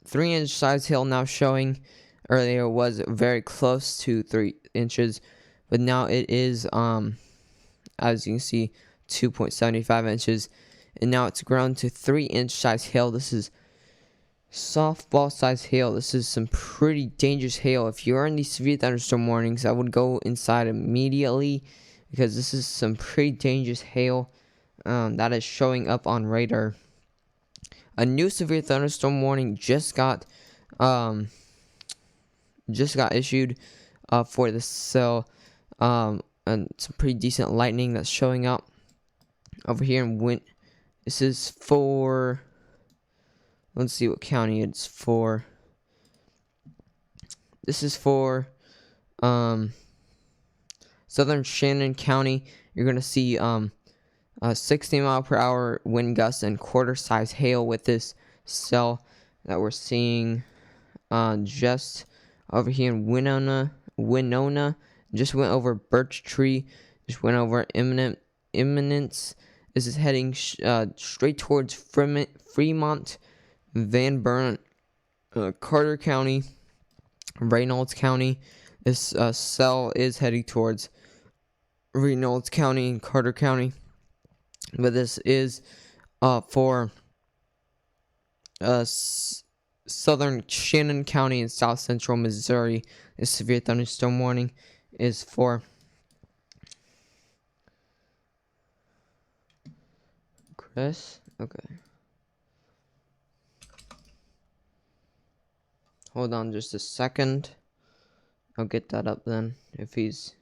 3-inch size hail now showing. Earlier was very close to 3 inches, but now it is as you can see 2.75 inches, and now it's grown to 3-inch size hail. This is softball size hail. This is some pretty dangerous hail. If you're in these severe thunderstorm warnings, I would go inside immediately because this is some pretty dangerous hail that is showing up on radar. A new severe thunderstorm warning just got issued for the cell, and some pretty decent lightning that's showing up over here in wind. This is for, let's see what county it's for. This is for southern Shannon County. You're gonna see 60-mile-per-hour wind gusts and quarter-size hail with this cell that we're seeing just over here in Winona. Just went over Birch Tree. Just went over Eminence. This is heading straight towards Fremont, Van Buren, Carter County, Reynolds County. This cell is heading towards Reynolds County and Carter County. But this is for southern Shannon County and south central Missouri. This severe thunderstorm warning is for Chris. Okay. Hold on just a second. I'll get that up then if he's...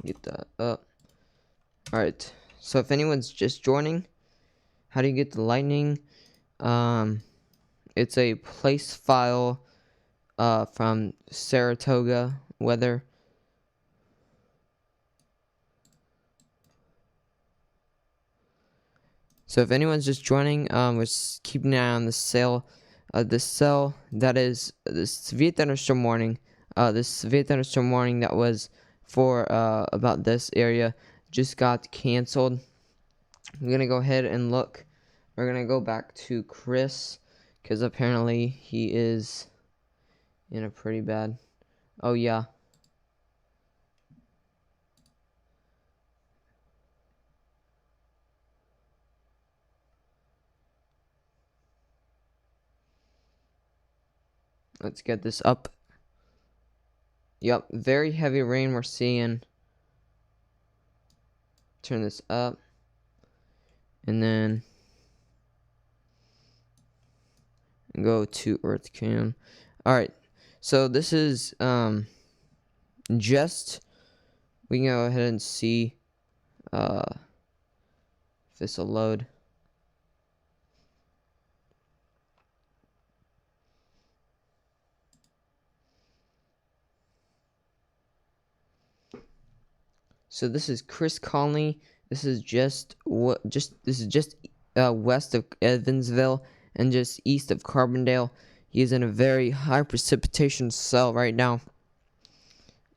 Get that up. Alright, so if anyone's just joining, how do you get the lightning? It's a place file from Saratoga weather. So if anyone's just joining, we're just keeping an eye on the cell. The cell that is the severe thunderstorm warning. This severe thunderstorm warning that was for about this area just got canceled. I'm gonna go ahead and look. We're gonna go back to Chris because apparently he is in a pretty bad... Oh yeah. Let's get this up. Yep, very heavy rain we're seeing. Turn this up. And then go to Earth Cam. Alright, so this is just... We can go ahead and see if this will load. So this is Chris Conley. This is just west of Evansville and just east of Carbondale. He is in a very high precipitation cell right now.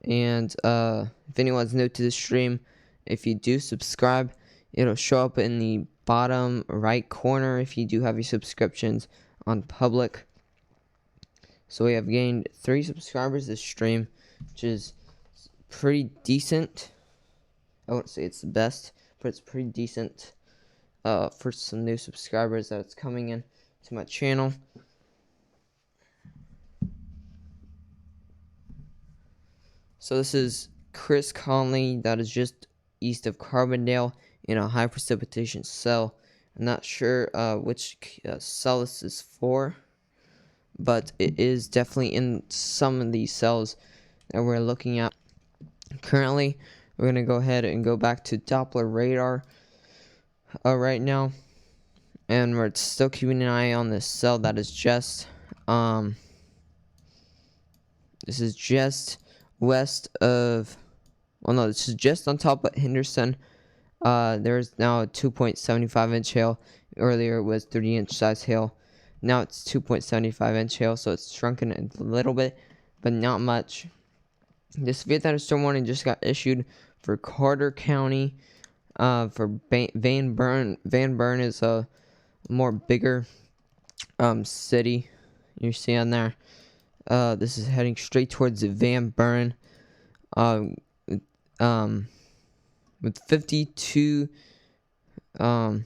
And if anyone's new to the stream, if you do subscribe, it'll show up in the bottom right corner if you do have your subscriptions on public. So we have gained 3 subscribers this stream, which is pretty decent. I wouldn't say it's the best, but it's pretty decent for some new subscribers that's coming in to my channel. So this is Chris Conley, that is just east of Carbondale in a high precipitation cell. I'm not sure which cell this is for, but it is definitely in some of these cells that we're looking at currently. We're going to go ahead and go back to Doppler radar right now. And we're still keeping an eye on this cell that is just... this is just west of... Well, no, this is just on top of Henderson. There's now a 2.75-inch hail. Earlier it was 30-inch size hail. Now it's 2.75-inch hail, so it's shrunken a little bit, but not much. This severe thunderstorm warning just got issued for Carter County, for Van Buren. Van Buren is a more bigger city. You see on there. This is heading straight towards the Van Buren. with 52 um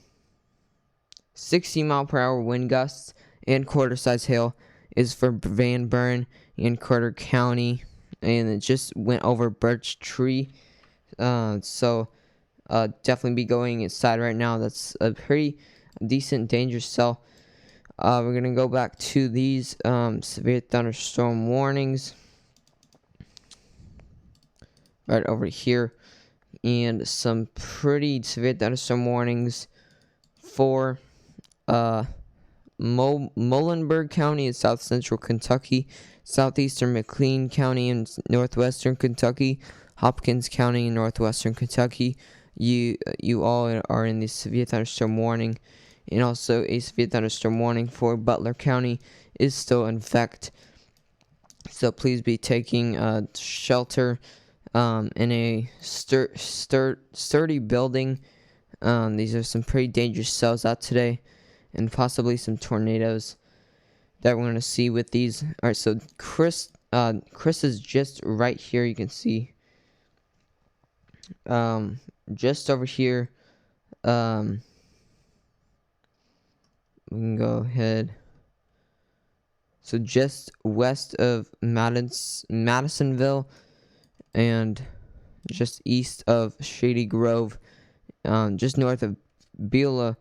60-mile-per-hour wind gusts and quarter-size hail is for Van Buren and Carter County, and it just went over Birch Tree. So definitely be going inside right now. That's a pretty decent dangerous cell. We're gonna go back to these severe thunderstorm warnings right over here, and some pretty severe thunderstorm warnings for Muhlenberg County in south central Kentucky, southeastern McLean County in northwestern Kentucky, Hopkins County in northwestern Kentucky. You all are in the severe thunderstorm warning, and also a severe thunderstorm warning for Butler County is still in effect. So please be taking shelter in a sturdy building. These are some pretty dangerous cells out today, and possibly some tornadoes that we're going to see with these. All right, so Chris is just right here. You can see just over here. We can go ahead. So just west of Madisonville and just east of Shady Grove, just north of Beulah.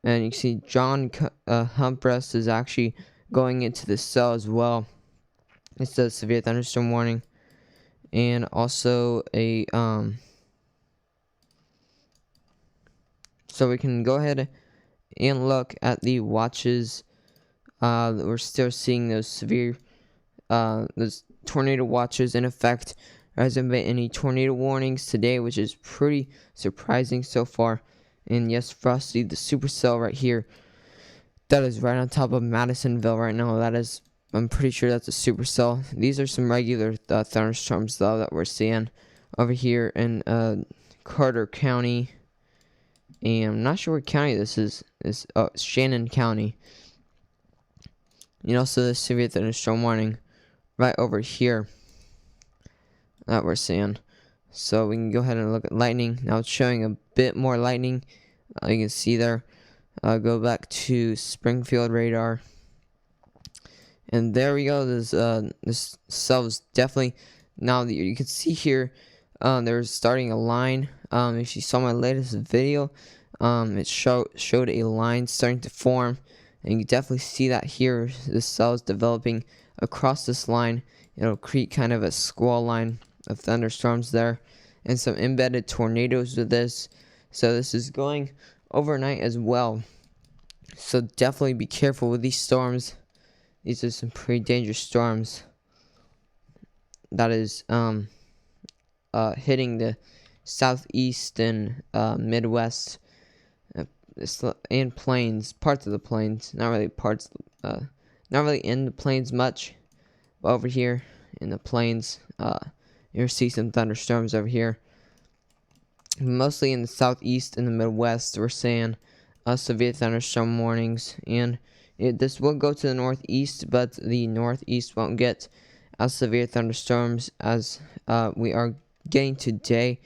And you can see John Humprest is actually going into the cell as well. It's a severe thunderstorm warning. And also a so we can go ahead and look at the watches. We're still seeing those severe those tornado watches in effect. There hasn't been any tornado warnings today, which is pretty surprising so far. And yes, Frosty, the supercell right here, that is right on top of Madisonville right now. That is, I'm pretty sure that's a supercell. These are some regular thunderstorms though that we're seeing over here in Carter County, and I'm not sure what county this is. It's Shannon County. And also the severe thunderstorm warning right over here that we're seeing. So we can go ahead and look at lightning. Now it's showing a bit more lightning. You can see there. Go back to Springfield radar. And there we go. This cell is definitely, now that you can see here, they're starting a line. If you saw my latest video, it showed a line starting to form. And you definitely see that here. The cell is developing across this line. It'll create kind of a squall line of thunderstorms there, and some embedded tornadoes with this. So this is going overnight as well. So definitely be careful with these storms. These are some pretty dangerous storms. That is hitting the southeast and Midwest and plains, parts of the plains. Not really parts, not really in the plains much, but over here in the plains, you'll see some thunderstorms over here. Mostly in the southeast and the Midwest, we're seeing severe thunderstorm warnings, and this will go to the northeast, but the northeast won't get as severe thunderstorms as we are getting today.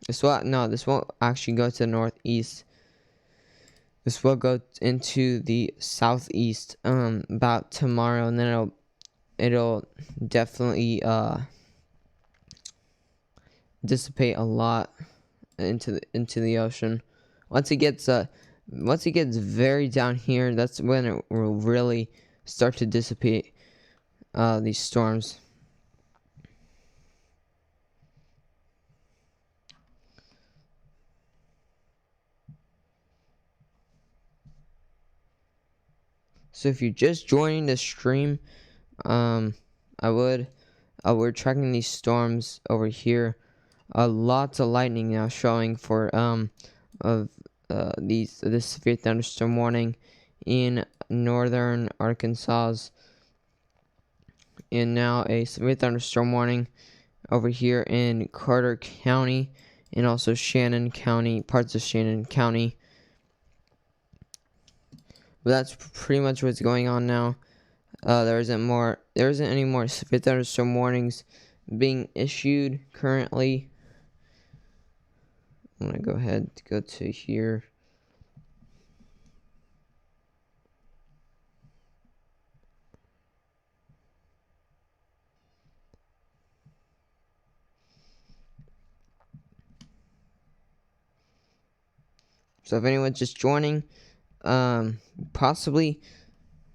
This won't actually go to the northeast. This will go into the southeast about tomorrow, and then it'll definitely dissipate a lot into the ocean. Once it gets very down here, that's when it will really start to dissipate these storms. So if you're just joining the stream, we're tracking these storms over here. Lots of lightning now showing for this severe thunderstorm warning in northern Arkansas, and now a severe thunderstorm warning over here in Carter County and also Shannon County, parts of Shannon County. But that's pretty much what's going on now. There isn't any more severe thunderstorm warnings being issued currently. I'm going to go ahead and go to here. So if anyone's just joining, possibly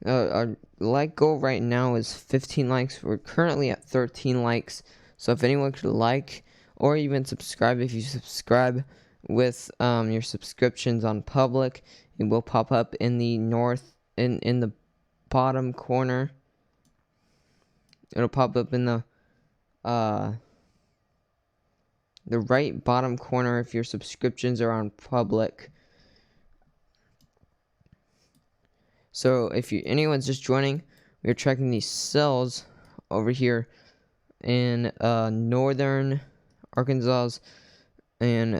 our like goal right now is 15 likes. We're currently at 13 likes. So if anyone could like or even subscribe, if you subscribe with your subscriptions on public, it will pop up in the in the bottom corner. It'll pop up in the right bottom corner if your subscriptions are on public. So if anyone's just joining, we're tracking these cells over here in northern Arkansas and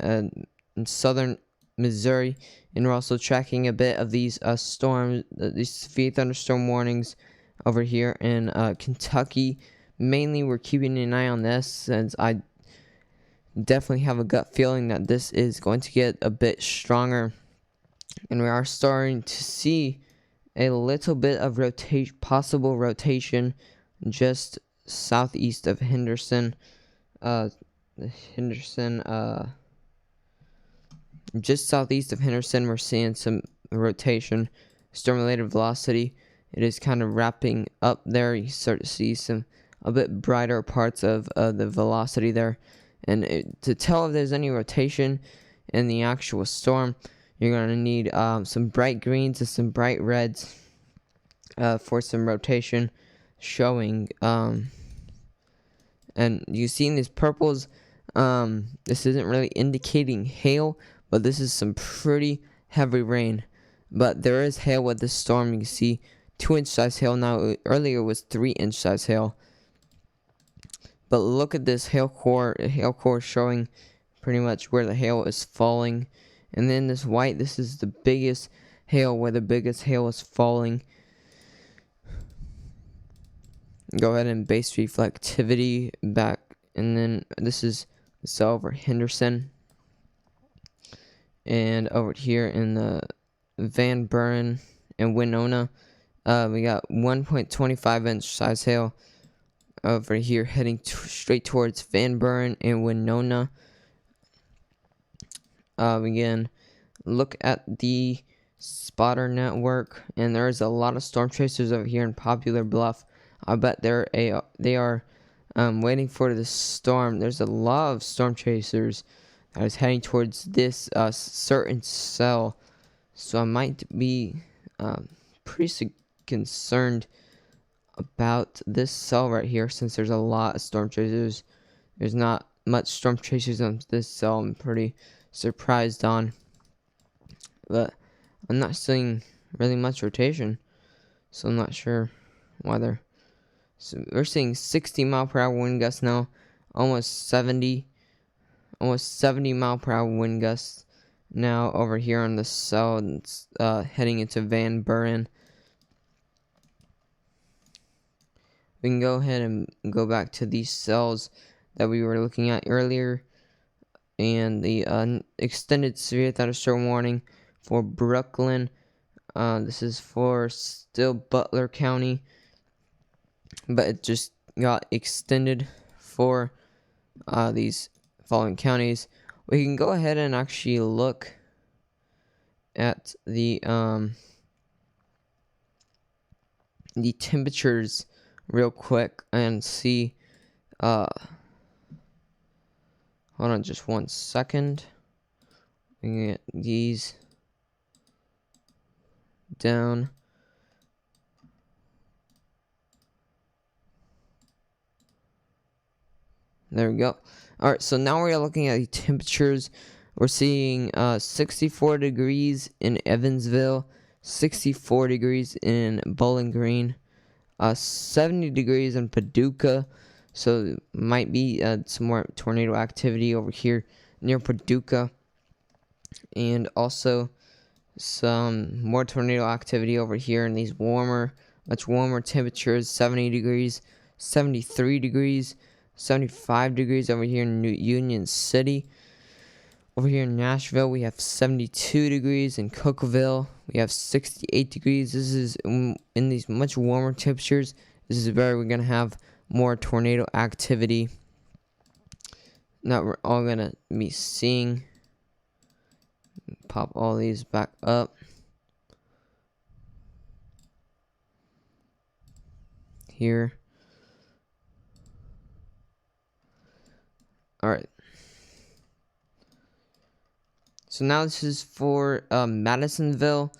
in southern Missouri, and we're also tracking a bit of these storms, these severe thunderstorm warnings over here in Kentucky. Mainly, we're keeping an eye on this since I definitely have a gut feeling that this is going to get a bit stronger, and we are starting to see a little bit of possible rotation just southeast of Henderson. Just southeast of Henderson, we're seeing some rotation, storm-related velocity. It is kind of wrapping up there. You start to see a bit brighter parts of the velocity there. And to tell if there's any rotation in the actual storm, you're going to need some bright greens and some bright reds for some rotation showing. And you see in these purples, this isn't really indicating hail, but this is some pretty heavy rain. But there is hail with this storm. You can see 2-inch size hail now. Earlier was 3-inch size hail. But look at this hail core showing pretty much where the hail is falling. And then this white, this is the biggest hail, where the biggest hail is falling. Go ahead and base reflectivity back. And then this is over Henderson. And over here in the Van Buren and Winona, we got 1.25-inch size hail over here heading straight towards Van Buren and Winona. Again, look at the spotter network, and there's a lot of storm chasers over here in Poplar Bluff. I bet they are waiting for the storm. There's a lot of storm chasers that is heading towards this certain cell, so I might be pretty concerned about this cell right here, since there's a lot of storm chasers. There's not much storm chasers on this cell. I'm pretty surprised on, but I'm not seeing really much rotation, so I'm not sure why they're. So we're seeing 60 mile per hour wind gusts now, almost 70 mile per hour wind gusts now over here on the cell, heading into Van Buren. We can go ahead and go back to these cells that we were looking at earlier, and the extended severe thunderstorm warning for Brooklyn. This is for still Butler County, but it just got extended for these following counties. We can go ahead and actually look at the temperatures real quick and see. Hold on just 1 second. We can get these down. There we go. Alright, so now we're looking at the temperatures. We're seeing 64 degrees in Evansville, 64 degrees in Bowling Green, 70 degrees in Paducah. So might be some more tornado activity over here near Paducah, and also some more tornado activity over here in these much warmer temperatures, 70 degrees, 73 degrees. 75 degrees over here in New Union City. Over here in Nashville, we have 72 degrees. In Cookville, we have 68 degrees. This is in these much warmer temperatures. This is where we're going to have more tornado activity that we're all going to be seeing. Pop all these back up. Here. Alright. So now this is for Madisonville.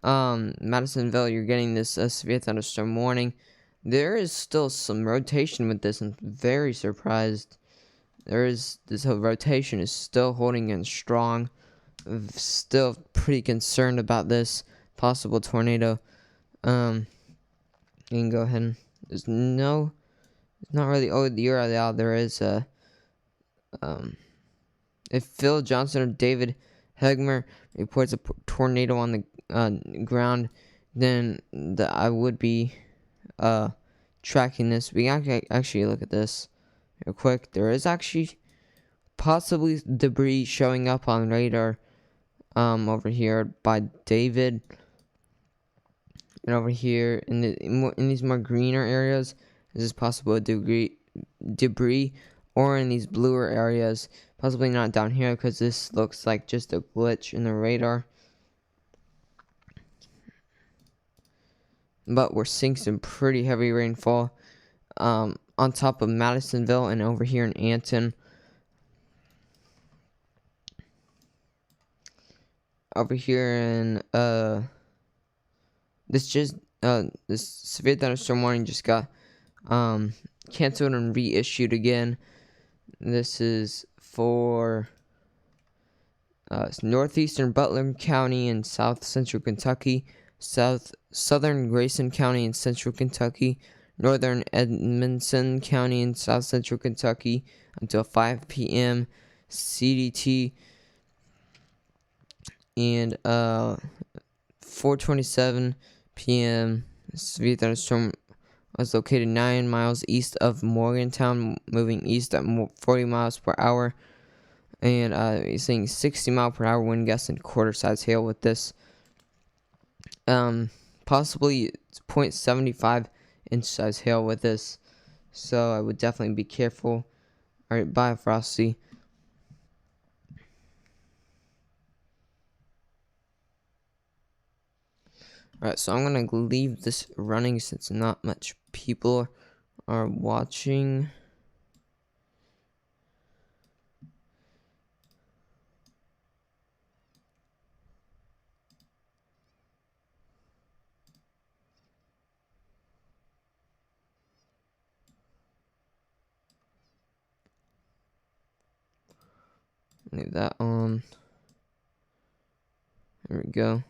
Madisonville, you're getting this severe thunderstorm warning. There is still some rotation with this. I'm very surprised. This whole rotation is still holding in strong. I'm still pretty concerned about this possible tornado. You can go ahead and it's not really. Oh, you're out. There is if Phil Johnson or David Hegmer reports a tornado on the ground, then I would be tracking this. We can actually look at this real quick. There is actually possibly debris showing up on radar over here by David, and over here in these more greener areas, this is possible debris, or in these bluer areas. Possibly not down here because this looks like just a glitch in the radar. But we're seeing some pretty heavy rainfall on top of Madisonville and over here in Anton. Over here in this severe thunderstorm warning just got canceled and reissued again. This is for northeastern Butler County in south central Kentucky, southern Grayson County in central Kentucky, northern Edmonson County in south central Kentucky until 5 p.m. CDT, and 4:27 p.m. severe thunderstorm was located 9 miles east of Morgantown, moving east at 40 miles per hour. And you're seeing 60 mile per hour wind gusts and quarter-size hail with this. Possibly 0.75 inch size hail with this. So I would definitely be careful. Alright, bye, Frosty. Alright, so I'm going to leave this running since not much people are watching. Leave that on. There we go.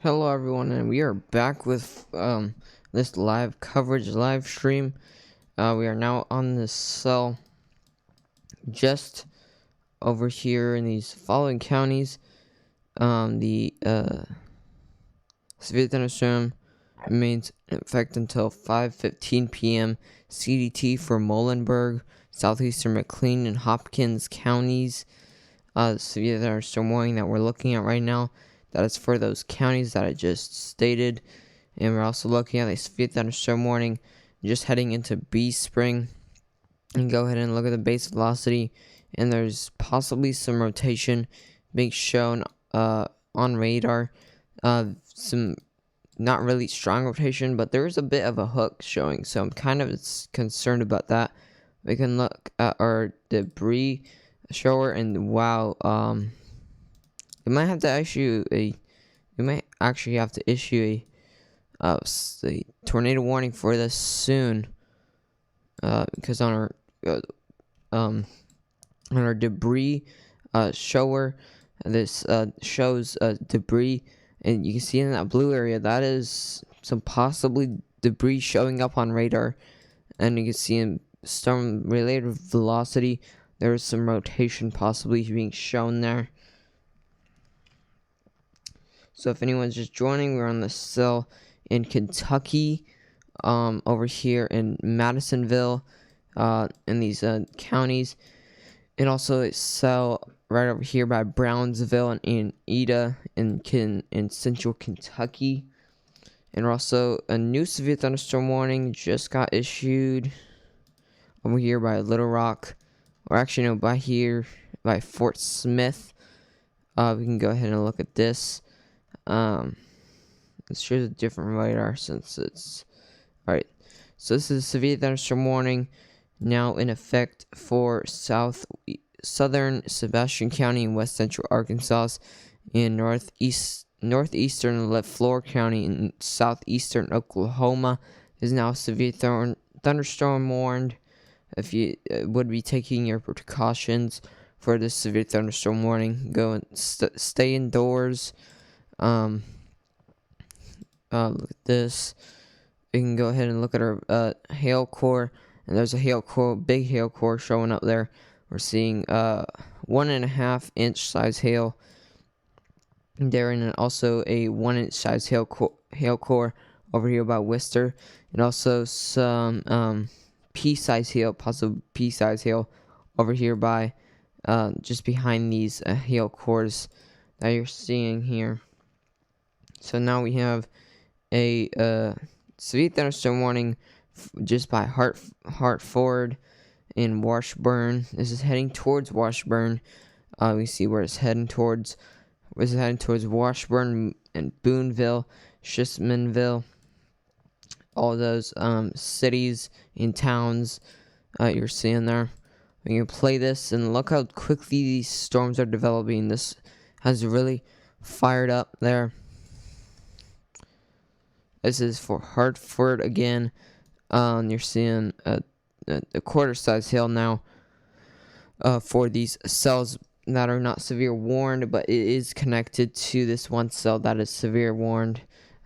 Hello everyone, and we are back with this live coverage live stream. We are now on this cell just over here in these following counties. The severe thunderstorm remains in effect until 5:15 p.m. CDT for Muhlenberg, southeastern McLean, and Hopkins counties. The severe thunderstorm warning that we're looking at right now, that is for those counties that I just stated. And we're also looking at a severe thunderstorm warning just heading into B Spring. And go ahead and look at the base velocity, and there's possibly some rotation being shown on radar. Some not really strong rotation, but there's a bit of a hook showing, so I'm kind of concerned about that. We can look at our debris shower, and wow, we might have to issue a we might actually have to issue a tornado warning for this soon, because on our debris shower, this shows debris, and you can see in that blue area that is some possibly debris showing up on radar, and you can see in storm related velocity there is some rotation possibly being shown there. So if anyone's just joining, we're on the cell in Kentucky, over here in Madisonville, in these counties, and also a cell right over here by Brownsville and in Ida in central Kentucky. And also a new severe thunderstorm warning just got issued over here by Little Rock, or actually no, by Fort Smith. We can go ahead and look at this. It shows a different radar since it's alright. So this is a severe thunderstorm warning now in effect for southern Sebastian County in west central Arkansas, in northeastern Leflore County in southeastern Oklahoma. Is now a severe thunderstorm warned. If you would be taking your precautions for this severe thunderstorm warning, go and stay indoors. Look at this. We can go ahead and look at our hail core, and there's a big hail core showing up there. We're seeing 1.5 inch size hail there, and also a 1 inch size hail core over here by Worcester, and also some pea-size hail, possible pea-size hail over here by just behind these hail cores that you're seeing here. So now we have a severe thunderstorm warning just by Hartford in Washburn. This is heading towards Washburn. We see where it's heading towards. It's heading towards Washburn and Boonville, Shismanville, all those cities and towns you're seeing there. We can play this and look how quickly these storms are developing. This has really fired up there. This is for Hartford again. You're seeing a quarter-size hail now for these cells that are not severe warned, but it is connected to this one cell that is severe warned.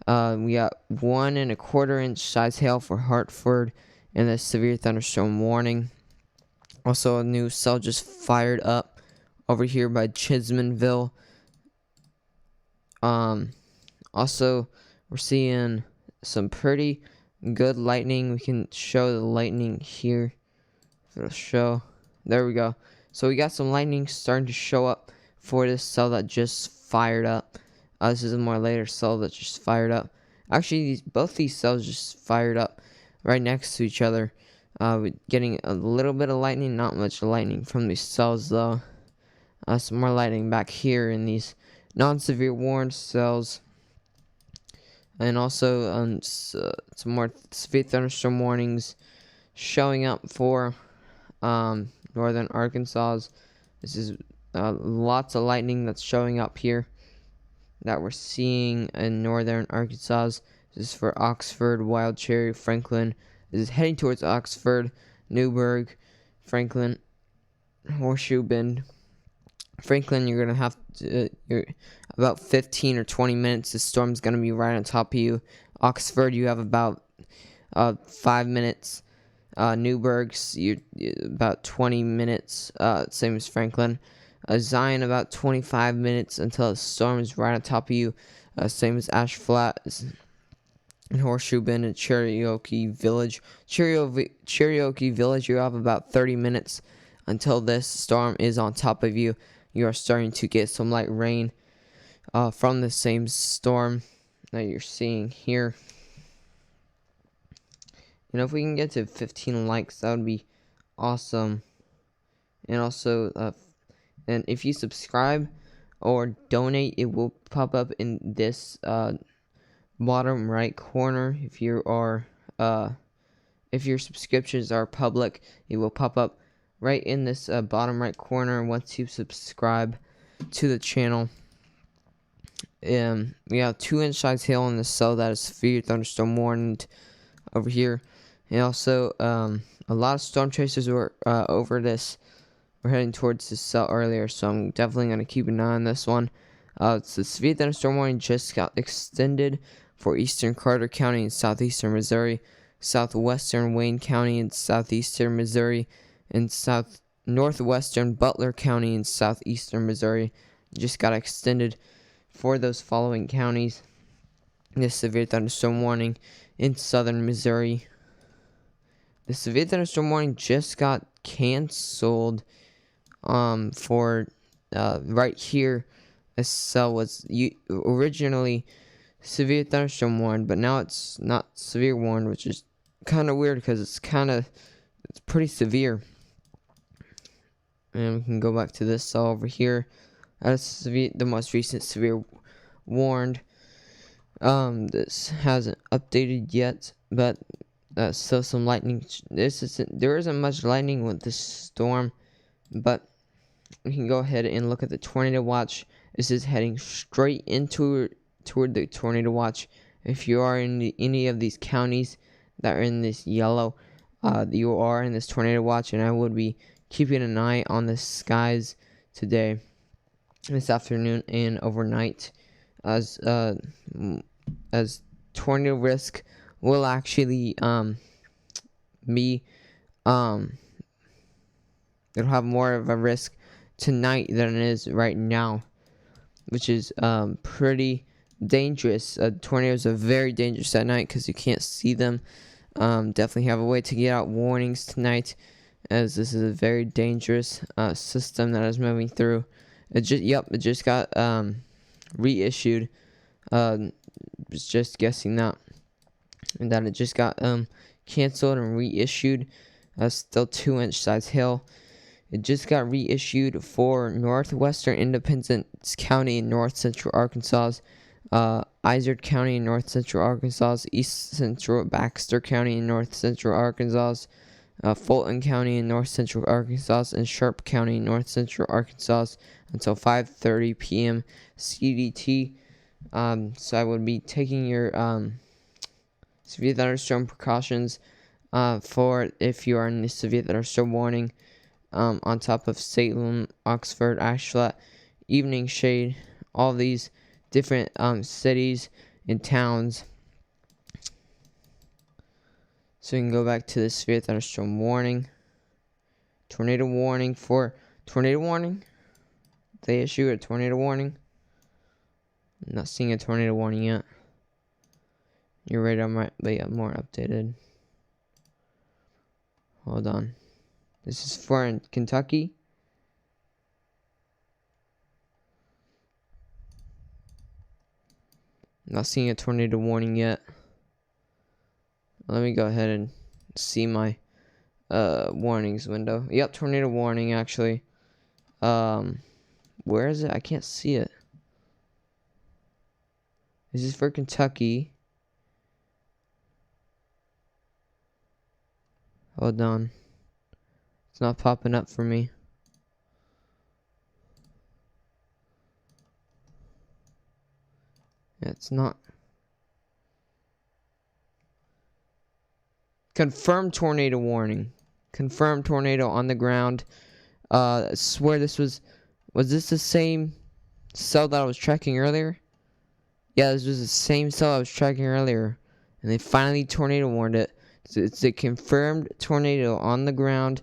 We got 1.25 inch size hail for Hartford and a severe thunderstorm warning. Also, a new cell just fired up over here by Chismanville. Also, we're seeing some pretty good lightning. We can show the lightning here. If it'll show. There we go. So we got some lightning starting to show up for this cell that just fired up. This is a more later cell that just fired up. Actually, both these cells just fired up right next to each other. Getting a little bit of lightning, not much lightning from these cells though. Some more lightning back here in these non-severe warned cells. And also some more severe thunderstorm warnings showing up for northern Arkansas. This is lots of lightning that's showing up here that we're seeing in northern Arkansas. This is for Oxford, Wild Cherry, Franklin. This is heading towards Oxford, Newburgh, Franklin, Horseshoe Bend. Franklin, you're gonna have to about 15 or 20 minutes, the storm's going to be right on top of you. Oxford, you have about 5 minutes. Newburgh's, you about 20 minutes, same as Franklin. Zion, about 25 minutes until the storm is right on top of you, same as Ash Flat and Horseshoe Bend and Cherokee Village. Cherokee Village, you have about 30 minutes until this storm is on top of you. You are starting to get some light rain from the same storm that you're seeing here. And if we can get to 15 likes, that would be awesome. And also, and if you subscribe or donate, it will pop up in this bottom right corner. If your subscriptions are public, it will pop up right in this bottom right corner once you subscribe to the channel. We have 2-inch size hail in the cell that is severe thunderstorm warned over here. And also, a lot of storm chasers were over this. We're heading towards this cell earlier, so I'm definitely going to keep an eye on this one. It's the severe thunderstorm warning just got extended for eastern Carter County in southeastern Missouri, southwestern Wayne County in southeastern Missouri, and northwestern Butler County in southeastern Missouri. Just got extended for those following counties. This severe thunderstorm warning in southern Missouri. The severe thunderstorm warning just got canceled for right here. This cell was originally severe thunderstorm warned, but now it's not severe warned, which is kind of weird because it's pretty severe. And we can go back to this cell over here. That's the most recent severe warned. This hasn't updated yet, but still some lightning. There isn't much lightning with this storm, but we can go ahead and look at the tornado watch. This is heading straight toward the tornado watch. If you are in any of these counties that are in this yellow, you are in this tornado watch, and I would be keeping an eye on the skies today, this afternoon, and overnight, as tornado risk will actually be it'll have more of a risk tonight than it is right now, which is pretty dangerous. Tornadoes are very dangerous at night because you can't see them. Definitely have a way to get out warnings tonight, as this is a very dangerous system that is moving through. It just got reissued. Was just guessing that, and that it just got canceled and reissued. Still 2-inch size hail. It just got reissued for northwestern Independence County in north central Arkansas, Izard County in north central Arkansas, east central Baxter County in north central Arkansas, Fulton County in north central Arkansas, and Sharp County in north central Arkansas until 5:30 p.m. CDT. So I would be taking your severe thunderstorm precautions for if you are in the severe thunderstorm warning. On top of Salem, Oxford, Ashflat, Evening Shade, all these different cities and towns. So we can go back to the severe thunderstorm warning. Tornado warning. They issue a tornado warning. I'm not seeing a tornado warning yet. Your radar might be more updated. Hold on. This is for in Kentucky. Not seeing a tornado warning yet. Let me go ahead and see my warnings window. Yep, tornado warning actually. Where is it? I can't see it. This is for Kentucky. Hold on. It's not popping up for me. Yeah, it's not. Confirmed tornado warning. Confirmed tornado on the ground. I swear this was this the same cell that I was tracking earlier. Yeah, this was the same cell I was tracking earlier, and they finally tornado warned it. So it's a confirmed tornado on the ground,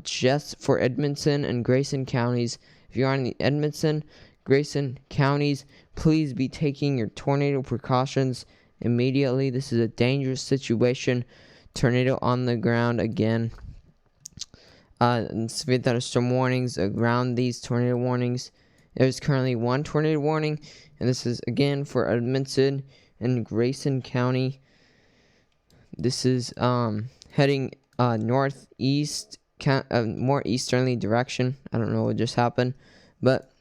just for Edmonton and Grayson counties. If you're in the Edmonton, Grayson counties, please be taking your tornado precautions immediately. This is a dangerous situation. Tornado on the ground again. And severe thunderstorm warnings around these tornado warnings. There's currently one tornado warning, and this is again for Edmonton and Grayson County. This is heading northeast, more easterly direction. I don't know what just happened, but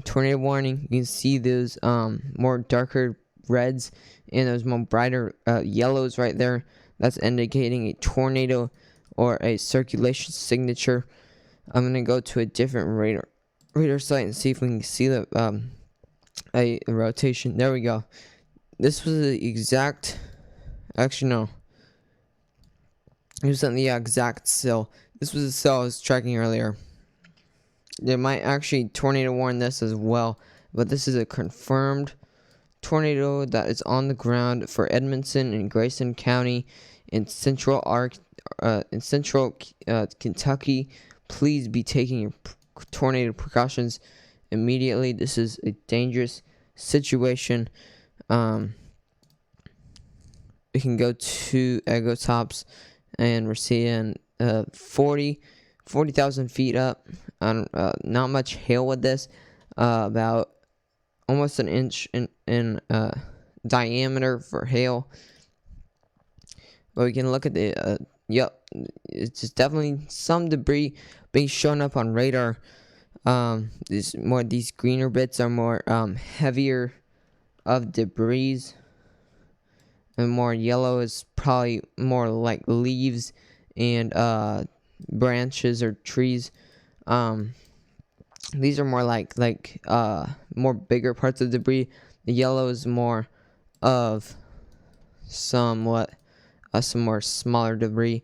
tornado warning. You can see those more darker reds and those more brighter yellows right there. That's indicating a tornado or a circulation signature. I'm gonna go to a different radar site and see if we can see the a rotation. There we go. This was the exact. Actually, no. It wasn't the exact cell. This was the cell I was tracking earlier. They might actually tornado warn this as well, but this is a confirmed tornado that is on the ground for Edmonton and Grayson County in central Kentucky. Please be taking your tornado precautions immediately. This is a dangerous situation. We can go to Ego Tops, and we're seeing 40,000 feet up. Not much hail with this. About almost an inch in diameter for hail. But we can look at the yep, it's just definitely some debris being shown up on radar. These greener bits are more heavier of debris, and more yellow is probably more like leaves and branches or trees. These are more like more bigger parts of debris. The yellow is more of some more smaller debris.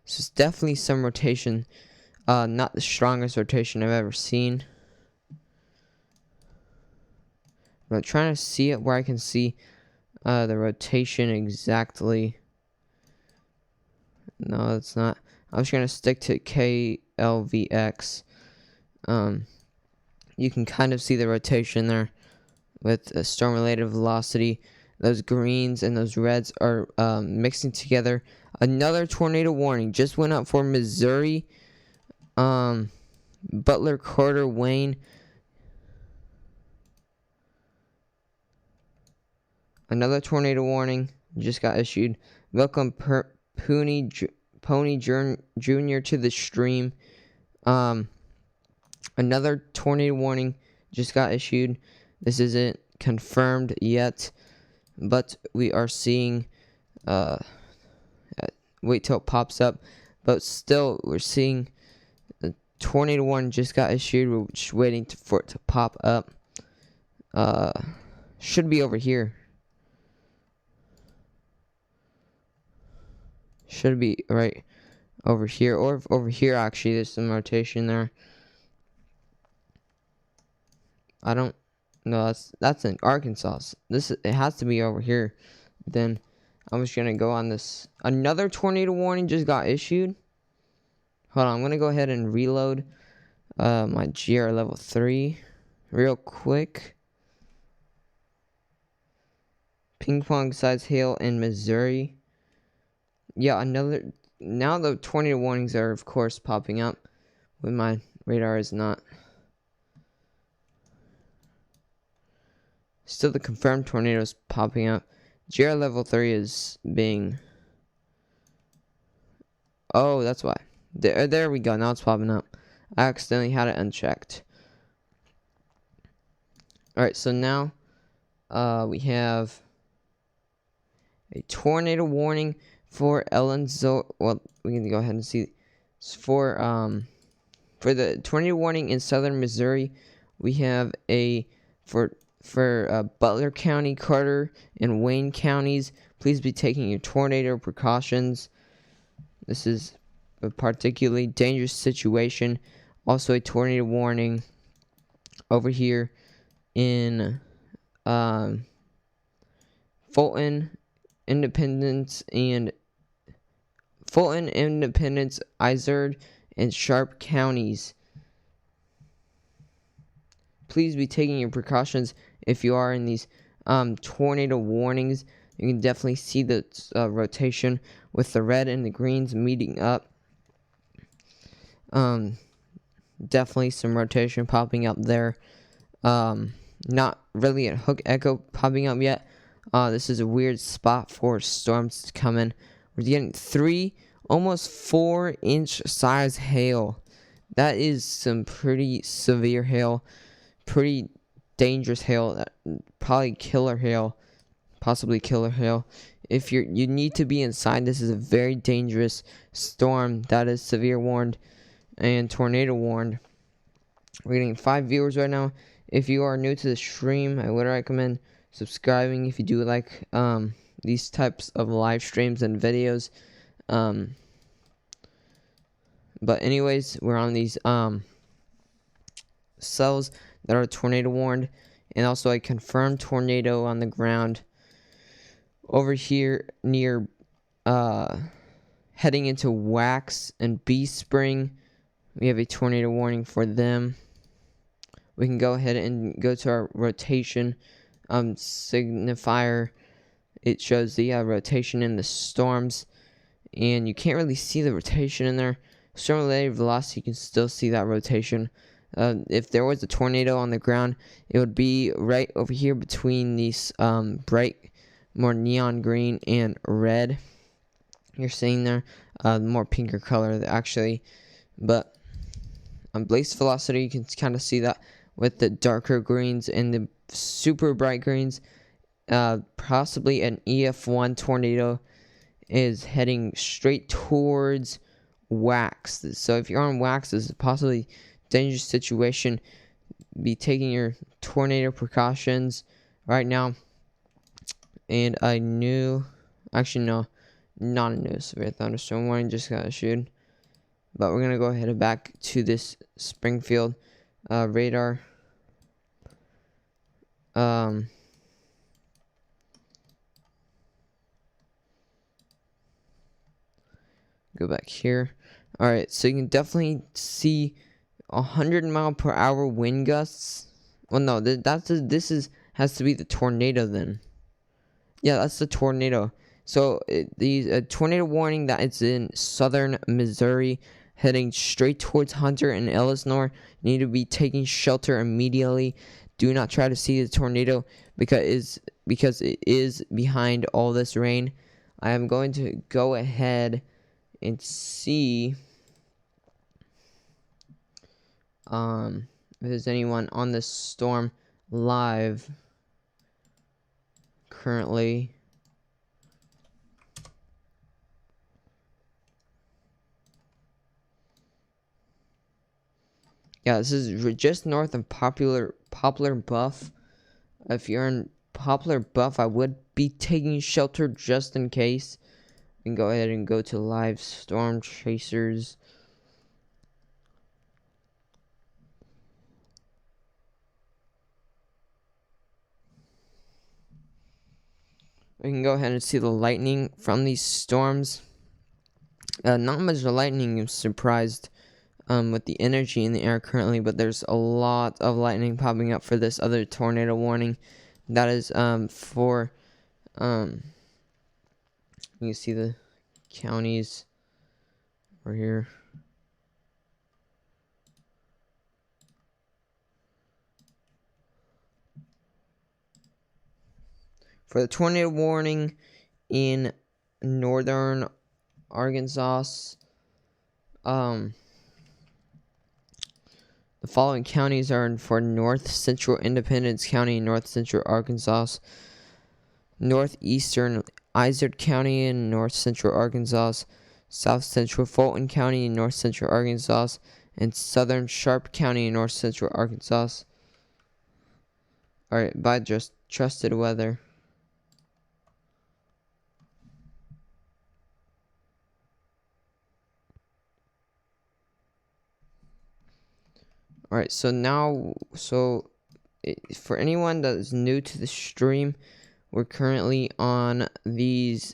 So it's definitely some rotation. Not the strongest rotation I've ever seen. I'm trying to see it where I can see the rotation exactly. No, it's not. I was going to stick to KLVX. You can kind of see the rotation there with a storm-related velocity. Those greens and those reds are mixing together. Another tornado warning just went up for Missouri, Butler, Carter, Wayne. Another tornado warning just got issued. Welcome Pony Jr. to the stream. Another tornado warning just got issued. This isn't confirmed yet, but we are seeing wait till it pops up. But still, we're seeing a tornado warning just got issued. We're just waiting for it to pop up. Should be over here. Should be right over here, or over here actually. There's some rotation there. I don't know. That's in Arkansas. It has to be over here. Then I'm just gonna go on this. Another tornado warning just got issued. Hold on, I'm gonna go ahead and reload my GR level 3 real quick. Ping pong size hail in Missouri. Yeah, another. Now the tornado warnings are of course popping up when my radar is not. Still the confirmed tornadoes popping up. GR level 3 is being. Oh, that's why. There we go. Now it's popping up. I accidentally had it unchecked. Alright, so now we have a tornado warning for Ellensville. Well, we can go ahead and see. For the tornado warning in southern Missouri, we have for Butler County, Carter, and Wayne counties. Please be taking your tornado precautions. This is a particularly dangerous situation. Also a tornado warning over here in Fulton, Independence, Izard, and Sharp counties. Please be taking your precautions if you are in these tornado warnings. You can definitely see the rotation with the red and the greens meeting up. Definitely some rotation popping up there. Not really a hook echo popping up yet. This is a weird spot for storms to come in. We're getting 3, almost 4-inch size hail. That is some pretty severe hail. Pretty dangerous hail. Probably killer hail. Possibly killer hail. If you need to be inside, this is a very dangerous storm that is severe warned and tornado warned. We're getting 5 viewers right now. If you are new to the stream, I would recommend subscribing if you do like these types of live streams and videos. But anyways, we're on these cells that are tornado warned, and also a confirmed tornado on the ground over here near heading into Wax and Bee Spring. We have a tornado warning for them. We can go ahead and go to our rotation signifier. It shows the rotation in the storms, and you can't really see the rotation in there. Storm related velocity, you can still see that rotation. If there was a tornado on the ground, it would be right over here between these bright, more neon green and red. You're seeing there, more pinker color actually, but blaze velocity, you can kind of see that with the darker greens and the super bright greens. Possibly an EF1 tornado is heading straight towards Wax. So if you're on Wax, this is possibly dangerous situation. Be taking your tornado precautions right now. And I knew, actually no, not a new severe thunderstorm warning just got issued. But we're gonna go ahead and back to this Springfield radar. Go back here. All right, so you can definitely see 100-mile-per-hour wind gusts. Well, no, this has to be the tornado then. Yeah, that's the tornado. So the tornado warning that it's in southern Missouri, heading straight towards Hunter and Ellisnor. You need to be taking shelter immediately. Do not try to see the tornado because it is behind all this rain. I am going to go ahead and see if there's anyone on this storm live currently. Yeah, this is just north of Poplar Bluff. If you're in Poplar Bluff, I would be taking shelter just in case. We can go ahead and go to live storm chasers. We can go ahead and see the lightning from these storms. Not much lightning. I'm surprised with the energy in the air currently, but there's a lot of lightning popping up for this other tornado warning. That is for you can see the counties over here. For the tornado warning in northern Arkansas, the following counties are for North Central Independence County in North Central Arkansas, Northeastern Izard County in North Central Arkansas, South Central Fulton County in North Central Arkansas, and Southern Sharp County in North Central Arkansas. Alright, by just trusted weather. All right, so now, for anyone that is new to the stream, we're currently on these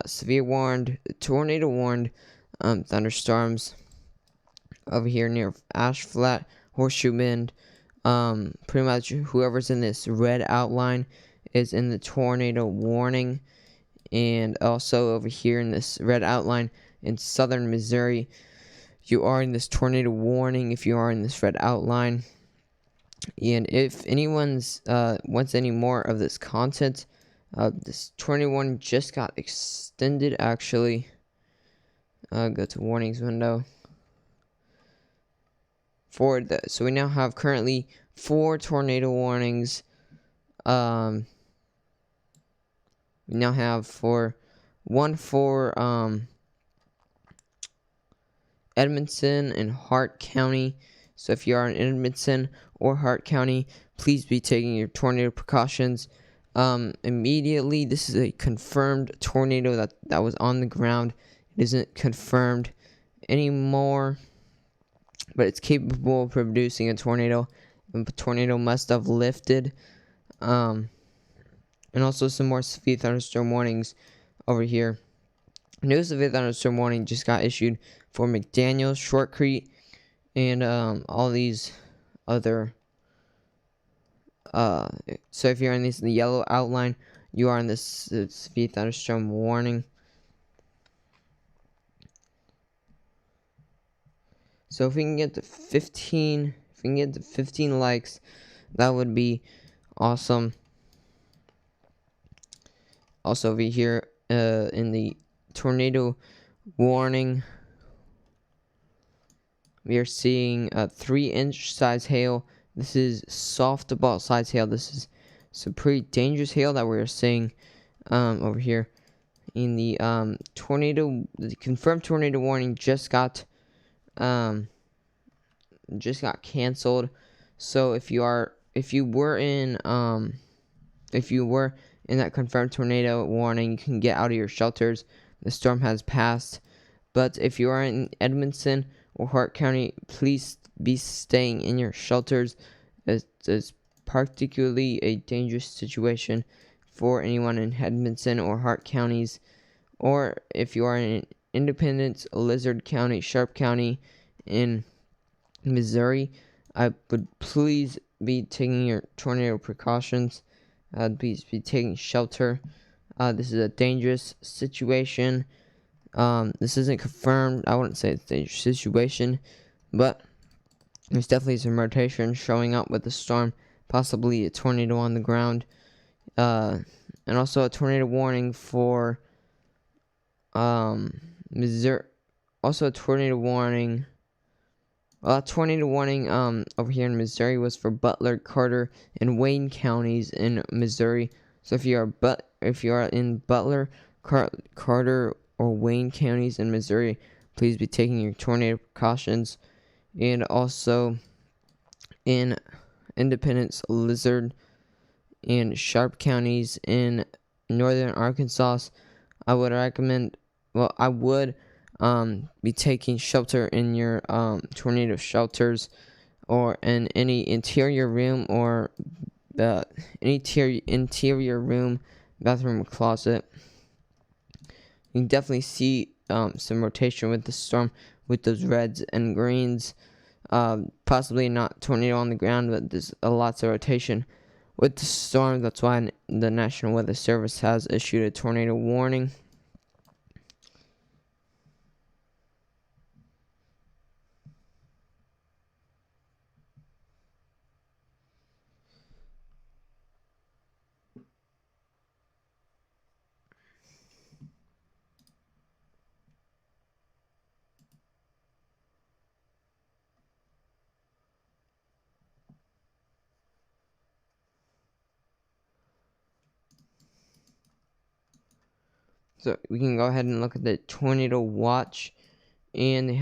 severe warned, tornado warned thunderstorms over here near Ash Flat, Horseshoe Bend. Pretty much whoever's in this red outline is in the tornado warning, and also over here in this red outline in southern Missouri, you are in this tornado warning if you are in this red outline. And if anyone's wants any more of this content, this tornado warning just got extended actually. Go to warnings window. So we now have currently 4 tornado warnings. We now have one for Edmonton and Hart County. So if you are in Edmonton or Hart County, please be taking your tornado precautions immediately. This is a confirmed tornado that was on the ground. It isn't confirmed anymore, but it's capable of producing a tornado. And the tornado must have lifted. And also some more severe thunderstorm warnings over here. New severe thunderstorm warning just got issued for McDaniel, Short Creek, and all these other. So if you're in the yellow outline, you are in this severe thunderstorm warning. So if we can get to 15, likes, that would be awesome. Also over here, in the tornado warning, we are seeing 3-inch size hail. This is softball size hail. This is some pretty dangerous hail that we're seeing over here. In the the confirmed tornado warning just got canceled. So if you were in that confirmed tornado warning, you can get out of your shelters. The storm has passed. But if you are in Edmonton or Hart County, please be staying in your shelters. It's particularly a dangerous situation for anyone in Edmonton or Hart counties. Or if you are in Independence, Lizard County, Sharp County in Missouri, I would please be taking your tornado precautions. Please be taking shelter. This is a dangerous situation. This isn't confirmed. I wouldn't say it's a dangerous situation, but there's definitely some rotation showing up with the storm, possibly a tornado on the ground, and also a tornado warning for Missouri. Also a tornado warning. Tornado warning over here in Missouri was for Butler, Carter, and Wayne counties in Missouri. So if you are in Butler, Carter, or Wayne counties in Missouri, please be taking your tornado precautions. And also in Independence, Lizard, and Sharp counties in northern Arkansas, I would be taking shelter in your tornado shelters, or in any interior room, or any interior room, bathroom, or closet. You can definitely see some rotation with the storm, with those reds and greens. Possibly not tornado on the ground, but there's lots of rotation with the storm. That's why the National Weather Service has issued a tornado warning. So we can go ahead and look at the tornado watch, and they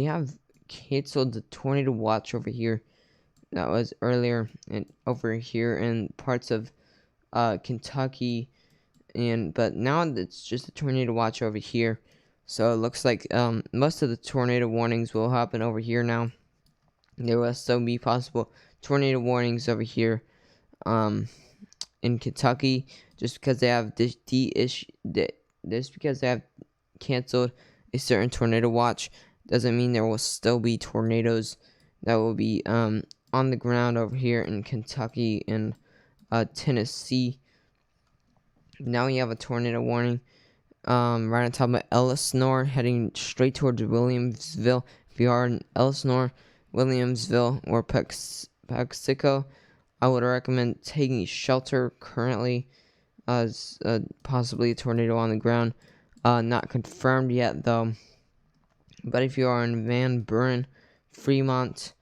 have canceled the tornado watch over here. That was earlier, and over here in parts of Kentucky, but now it's just a tornado watch over here. So it looks like most of the tornado warnings will happen over here now. there will still be possible tornado warnings over here in Kentucky, just because they have just because they have canceled a certain tornado watch doesn't mean there will still be tornadoes that will be on the ground over here in Kentucky and Tennessee. Now we have a tornado warning right on top of Elsinore, heading straight towards Williamsville. If you are in Elsinore, Williamsville, or Paxico, I would recommend taking shelter currently, as possibly a tornado on the ground. Not confirmed yet, though. But if you are in Van Buren, Fremont,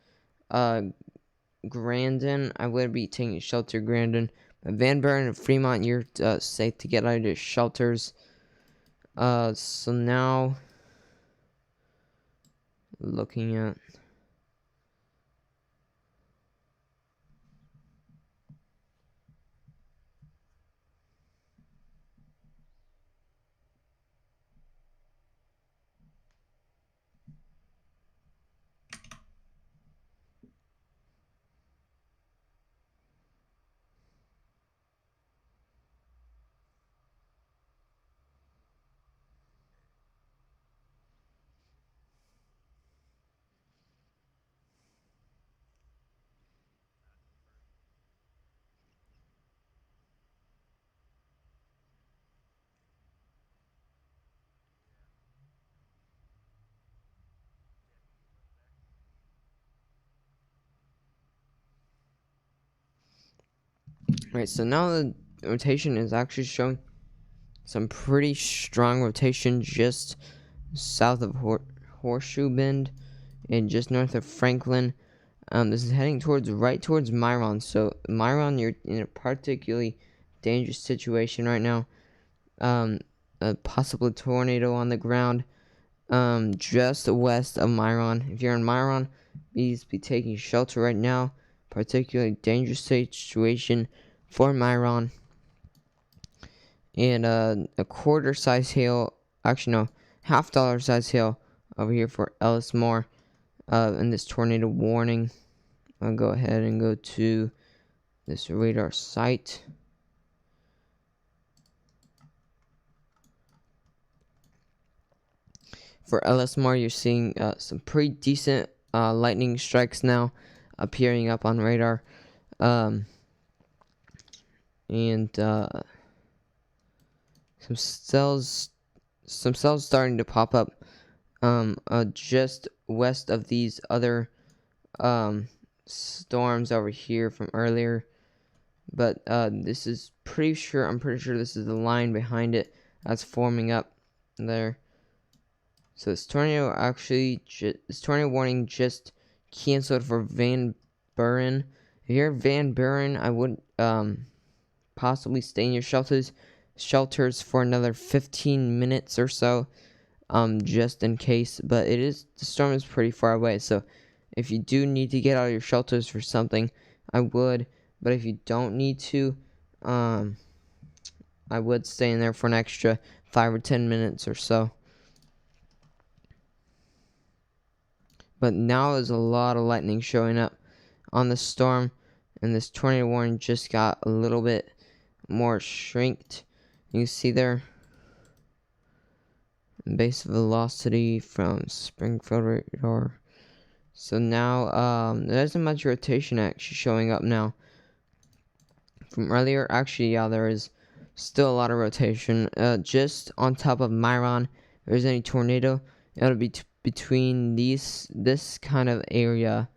Grandin, I would be taking shelter, Grandin. But Van Buren and Fremont, you're safe to get out of your shelters. So now, looking at right, so now the rotation is actually showing some pretty strong rotation just south of Horseshoe Bend and just north of Franklin. This is heading right towards Myron. So Myron, you're in a particularly dangerous situation right now. A possible tornado on the ground. Just west of Myron. If you're in Myron, please be taking shelter right now. Particularly dangerous situation for Myron. And a quarter size hail, actually no, $half size hail over here for Ellismore. In this tornado warning, I'll go ahead and go to this radar site. For Ellismore, you're seeing some pretty decent lightning strikes now appearing up on radar. And some cells starting to pop up just west of these other storms over here from earlier. But this is I'm pretty sure this is the line behind it that's forming up there. So this tornado warning just canceled for Van Buren. If you're Van Buren, I would possibly stay in your shelters for another 15 minutes or so, just in case. But the storm is pretty far away, so if you do need to get out of your shelters for something, I would. But if you don't need to, I would stay in there for an extra 5 or 10 minutes or so. But now there's a lot of lightning showing up on the storm, and this tornado warning just got a little bit more shrinked. You see there, base velocity from Springfield radar. So now there isn't much rotation actually showing up now. From earlier, actually, yeah, there is still a lot of rotation. Just on top of Myron, if there's any tornado, it'll be between this kind of area.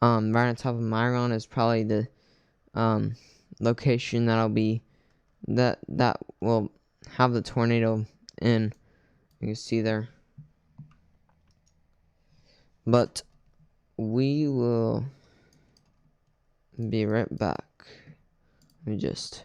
Right on top of Myron is probably the location that will have the tornado in. You can see there. But we will be right back. Let me just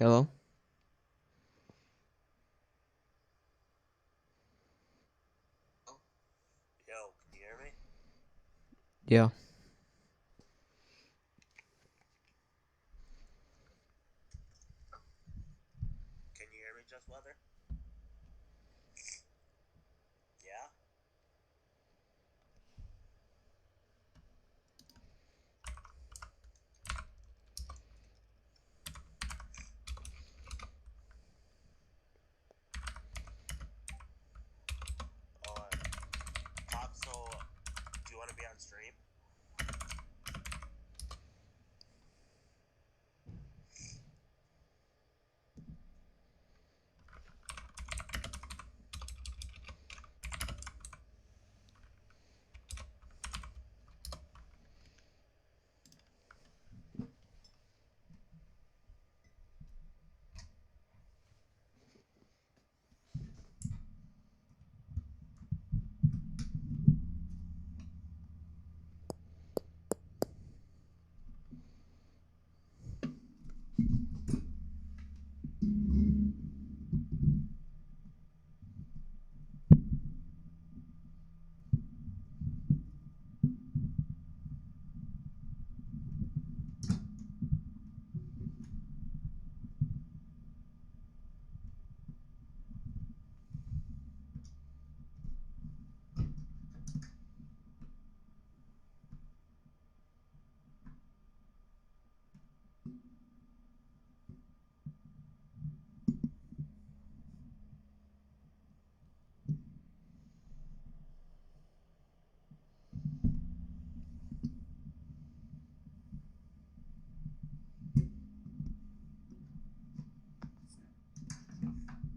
Hello? Yo, can you hear me? Yeah. Can you hear me, Just Weather? Yeah? Oh, Pop, so do you want to be on stream?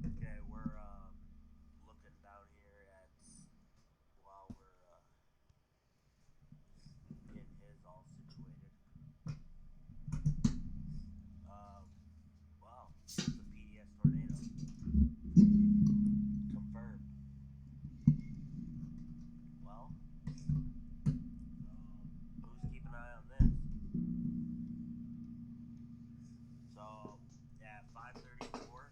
Okay, we're looking down here at while we're getting his all situated. Um, wow, it's a PDS tornado. Confirmed. Well, who's keeping an eye on this? So, yeah, 534.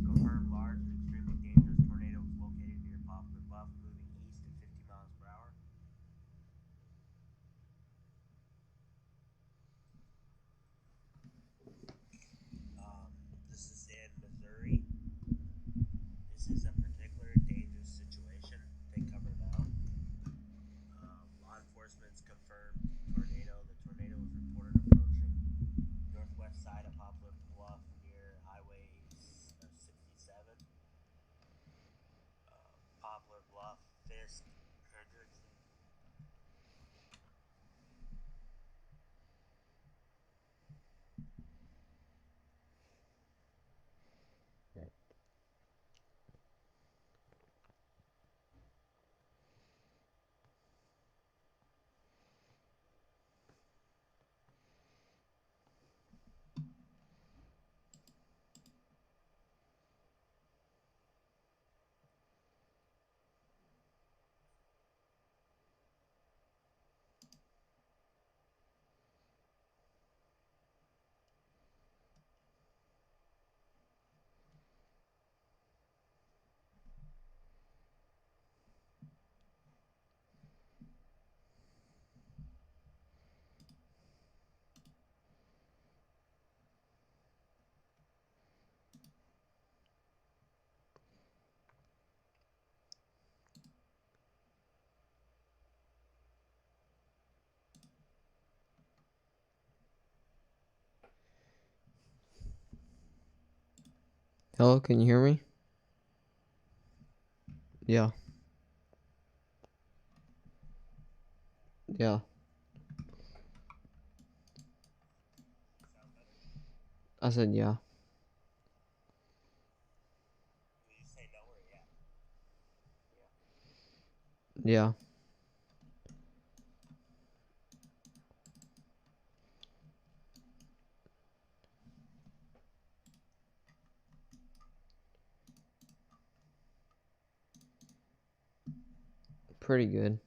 Confirmed large and extremely dangerous tornado is located near Poplar Bluff, moving east at 50 miles per hour. This is in Missouri. This is a particular dangerous situation. Take cover now. Law enforcement's confirmed tornado. The tornado was reported approaching northwest side of Poplar Bluff near Highway 67. Poplar Bluff, Fisk, Hendrickson. Hello, can you hear me? Yeah. Yeah. Sound better? I said yeah. Did you say no or yeah? Yeah. Pretty good.